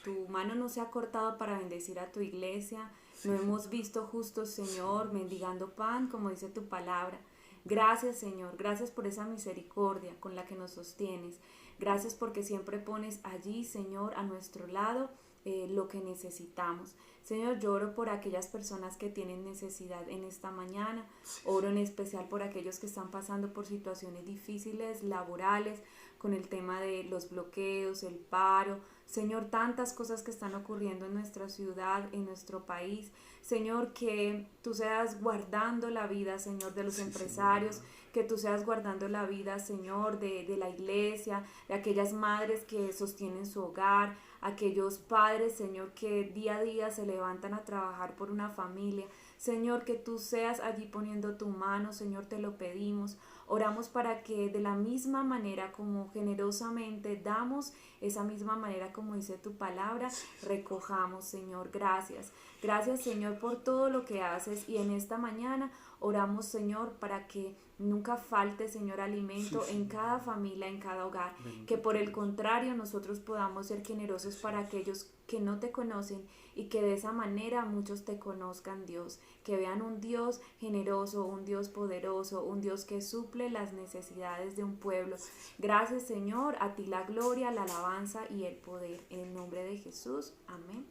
tu mano no se ha cortado para bendecir a tu iglesia. No hemos visto justos, Señor, mendigando pan, como dice tu palabra. Gracias, Señor. Gracias por esa misericordia con la que nos sostienes. Gracias porque siempre pones allí, Señor, a nuestro lado lo que necesitamos. Señor, yo oro por aquellas personas que tienen necesidad en esta mañana. Oro en especial por aquellos que están pasando por situaciones difíciles, laborales, con el tema de los bloqueos, el paro. Señor, tantas cosas que están ocurriendo en nuestra ciudad, en nuestro país. Señor, que tú seas guardando la vida, Señor, de los empresarios, Señor. Que tú seas guardando la vida, Señor, de la iglesia, de aquellas madres que sostienen su hogar, aquellos padres, Señor, que día a día se levantan a trabajar por una familia. Señor, que tú seas allí poniendo tu mano, Señor, te lo pedimos. Oramos para que de la misma manera como generosamente damos, esa misma manera como dice tu palabra, recojamos, Señor. Gracias. Gracias, Señor, por todo lo que haces. Y en esta mañana oramos, Señor, para que nunca falte, Señor, alimento en cada familia, en cada hogar. Que por el contrario nosotros podamos ser generosos para aquellos que no te conocen y que de esa manera muchos te conozcan, Dios. Que vean un Dios generoso, un Dios poderoso, un Dios que suple las necesidades de un pueblo. Gracias, Señor, a ti la gloria, la alabanza y el poder. En el nombre de Jesús. Amén.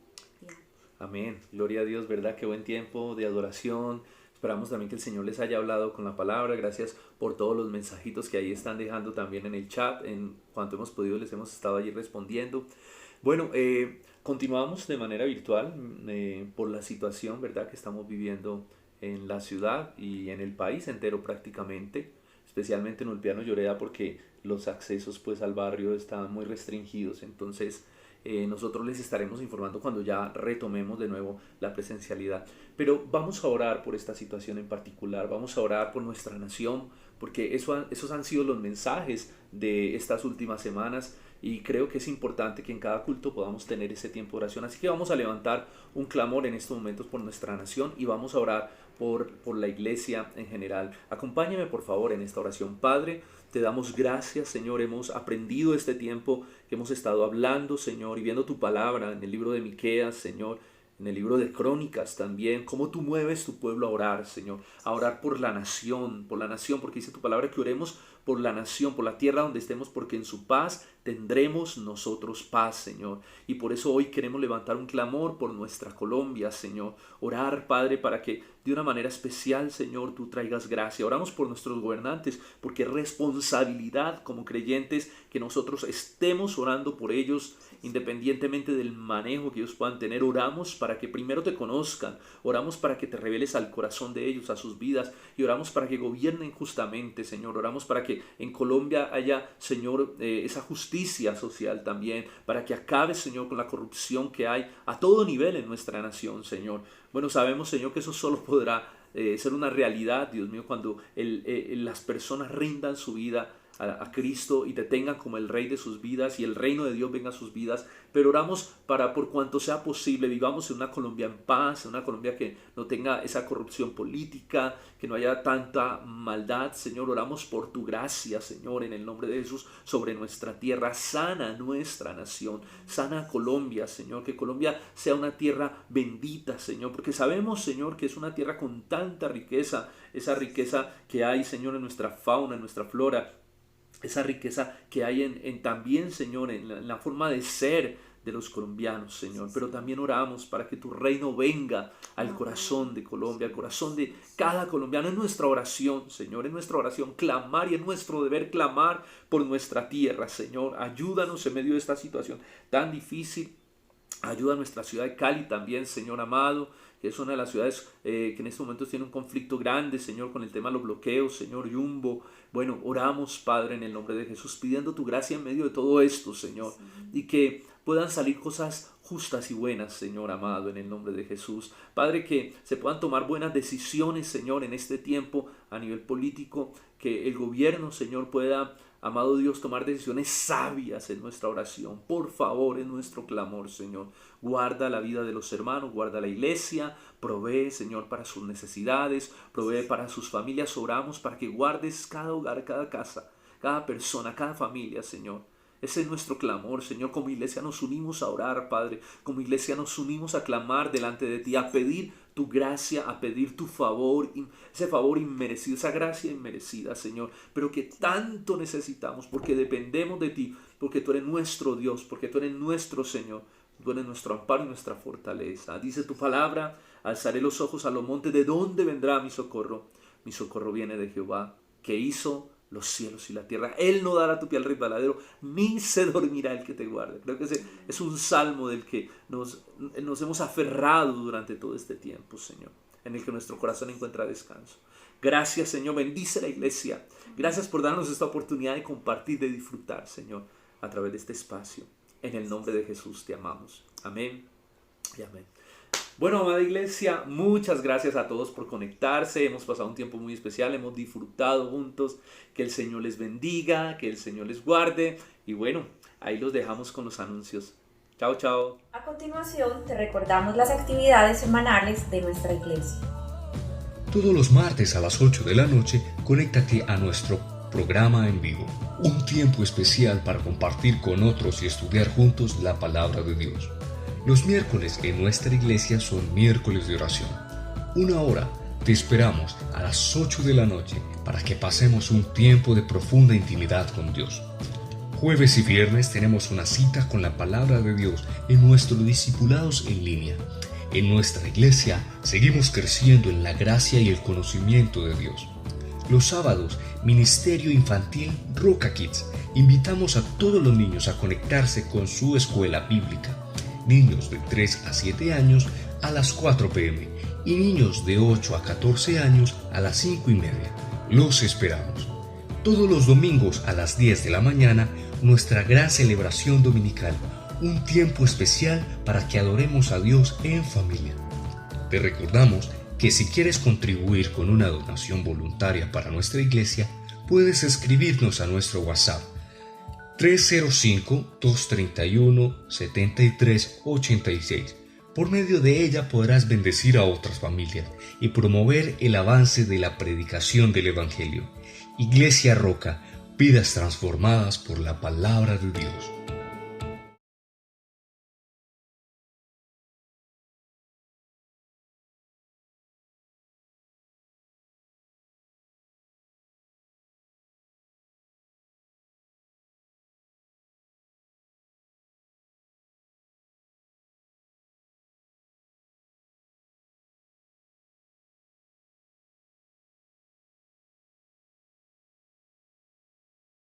Amén. Gloria a Dios, ¿verdad? Qué buen tiempo de adoración. Esperamos también que el Señor les haya hablado con la palabra. Gracias por todos los mensajitos que ahí están dejando también en el chat. En cuanto hemos podido les hemos estado allí respondiendo. Bueno, continuamos de manera virtual por la situación, ¿verdad?, que estamos viviendo en la ciudad y en el país entero prácticamente, especialmente en Ulpiano Lloreda, porque los accesos pues al barrio están muy restringidos. Entonces nosotros les estaremos informando cuando ya retomemos de nuevo la presencialidad. Pero vamos a orar por esta situación en particular, vamos a orar por nuestra nación, porque esos han sido los mensajes de estas últimas semanas. Y creo que es importante que en cada culto podamos tener ese tiempo de oración. Así que vamos a levantar un clamor en estos momentos por nuestra nación y vamos a orar por la iglesia en general. Acompáñame por favor en esta oración. Padre, te damos gracias, Señor. Hemos aprendido este tiempo que hemos estado hablando, Señor, y viendo tu palabra en el libro de Miqueas, Señor, en el libro de Crónicas también, cómo tú mueves tu pueblo a orar, Señor, a orar por la nación, porque dice tu palabra que oremos por la nación, por la tierra donde estemos, porque en su paz tendremos nosotros paz, Señor. Y por eso hoy queremos levantar un clamor por nuestra Colombia, Señor. Orar, Padre, para que de una manera especial, Señor, tú traigas gracia. Oramos por nuestros gobernantes, porque es responsabilidad como creyentes que nosotros estemos orando por ellos, independientemente del manejo que ellos puedan tener. Oramos para que primero te conozcan, oramos para que te reveles al corazón de ellos, a sus vidas, y oramos para que gobiernen justamente, Señor. Oramos para que en Colombia haya, Señor, esa justicia social también, para que acabe, Señor, con la corrupción que hay a todo nivel en nuestra nación, Señor. Bueno, sabemos, Señor, que eso solo podrá ser una realidad, Dios mío, cuando las personas rindan su vida a Cristo y te tengan como el Rey de sus vidas y el reino de Dios venga a sus vidas. Pero oramos para, por cuanto sea posible, vivamos en una Colombia en paz, en una Colombia que no tenga esa corrupción política, que no haya tanta maldad, Señor. Oramos por tu gracia, Señor, en el nombre de Jesús, sobre nuestra tierra. Sana nuestra nación, sana Colombia, Señor, que Colombia sea una tierra bendita, Señor, porque sabemos, Señor, que es una tierra con tanta riqueza, esa riqueza que hay, Señor, en nuestra fauna, en nuestra flora, esa riqueza que hay en también, Señor, en la forma de ser de los colombianos, Señor. Pero también oramos para que tu reino venga al corazón de Colombia, al corazón de cada colombiano. En nuestra oración, Señor, en nuestra oración clamar, y en nuestro deber clamar por nuestra tierra, Señor. Ayúdanos en medio de esta situación tan difícil. Ayuda a nuestra ciudad de Cali también, Señor amado, que es una de las ciudades que en estos momentos tiene un conflicto grande, Señor, con el tema de los bloqueos, Señor, Yumbo. Bueno, oramos, Padre, en el nombre de Jesús, pidiendo tu gracia en medio de todo esto, Señor, y que puedan salir cosas justas y buenas, Señor amado, en el nombre de Jesús. Padre, que se puedan tomar buenas decisiones, Señor, en este tiempo a nivel político, que el gobierno, Señor, pueda, amado Dios, tomar decisiones sabias en nuestra oración. Por favor, en nuestro clamor, Señor. Guarda la vida de los hermanos, guarda la iglesia, provee, Señor, para sus necesidades, provee para sus familias. Oramos para que guardes cada hogar, cada casa, cada persona, cada familia, Señor. Ese es nuestro clamor, Señor. Como iglesia nos unimos a orar, Padre. Como iglesia nos unimos a clamar delante de ti, a pedir tu gracia, a pedir tu favor, ese favor inmerecido, esa gracia inmerecida, Señor, pero que tanto necesitamos, porque dependemos de ti, porque tú eres nuestro Dios, porque tú eres nuestro Señor, tú eres nuestro amparo y nuestra fortaleza. Dice tu palabra: alzaré los ojos a los montes, ¿de dónde vendrá mi socorro? Mi socorro viene de Jehová, que hizo los cielos y la tierra. Él no dará tu pie al resbaladero, ni se dormirá el que te guarde. Creo que ese es un salmo del que nos hemos aferrado durante todo este tiempo, Señor, en el que nuestro corazón encuentra descanso. Gracias, Señor. Bendice la iglesia. Gracias por darnos esta oportunidad de compartir, de disfrutar, Señor, a través de este espacio. En el nombre de Jesús te amamos. Amén y amén. Bueno, amada iglesia, muchas gracias a todos por conectarse. Hemos pasado un tiempo muy especial, hemos disfrutado juntos. Que el Señor les bendiga, que el Señor les guarde. Y bueno, ahí los dejamos con los anuncios. Chao, chao. A continuación, te recordamos las actividades semanales de nuestra iglesia. Todos los martes a las 8 de la noche, conéctate a nuestro programa en vivo. Un tiempo especial para compartir con otros y estudiar juntos la palabra de Dios. Los miércoles en nuestra iglesia son miércoles de oración. 1 hora te esperamos a las 8 de la noche para que pasemos un tiempo de profunda intimidad con Dios. Jueves y viernes tenemos una cita con la palabra de Dios en nuestros discipulados en línea. En nuestra iglesia seguimos creciendo en la gracia y el conocimiento de Dios. Los sábados, Ministerio Infantil Roca Kids. Invitamos a todos los niños a conectarse con su escuela bíblica. Niños de 3 a 7 años a las 4 p.m. y niños de 8 a 14 años a las 5:30. Los esperamos. Todos los domingos a las 10 de la mañana, nuestra gran celebración dominical, un tiempo especial para que adoremos a Dios en familia. Te recordamos que si quieres contribuir con una donación voluntaria para nuestra iglesia, puedes escribirnos a nuestro WhatsApp 305-231-7386. Por medio de ella podrás bendecir a otras familias y promover el avance de la predicación del Evangelio. Iglesia Roca, vidas transformadas por la palabra de Dios.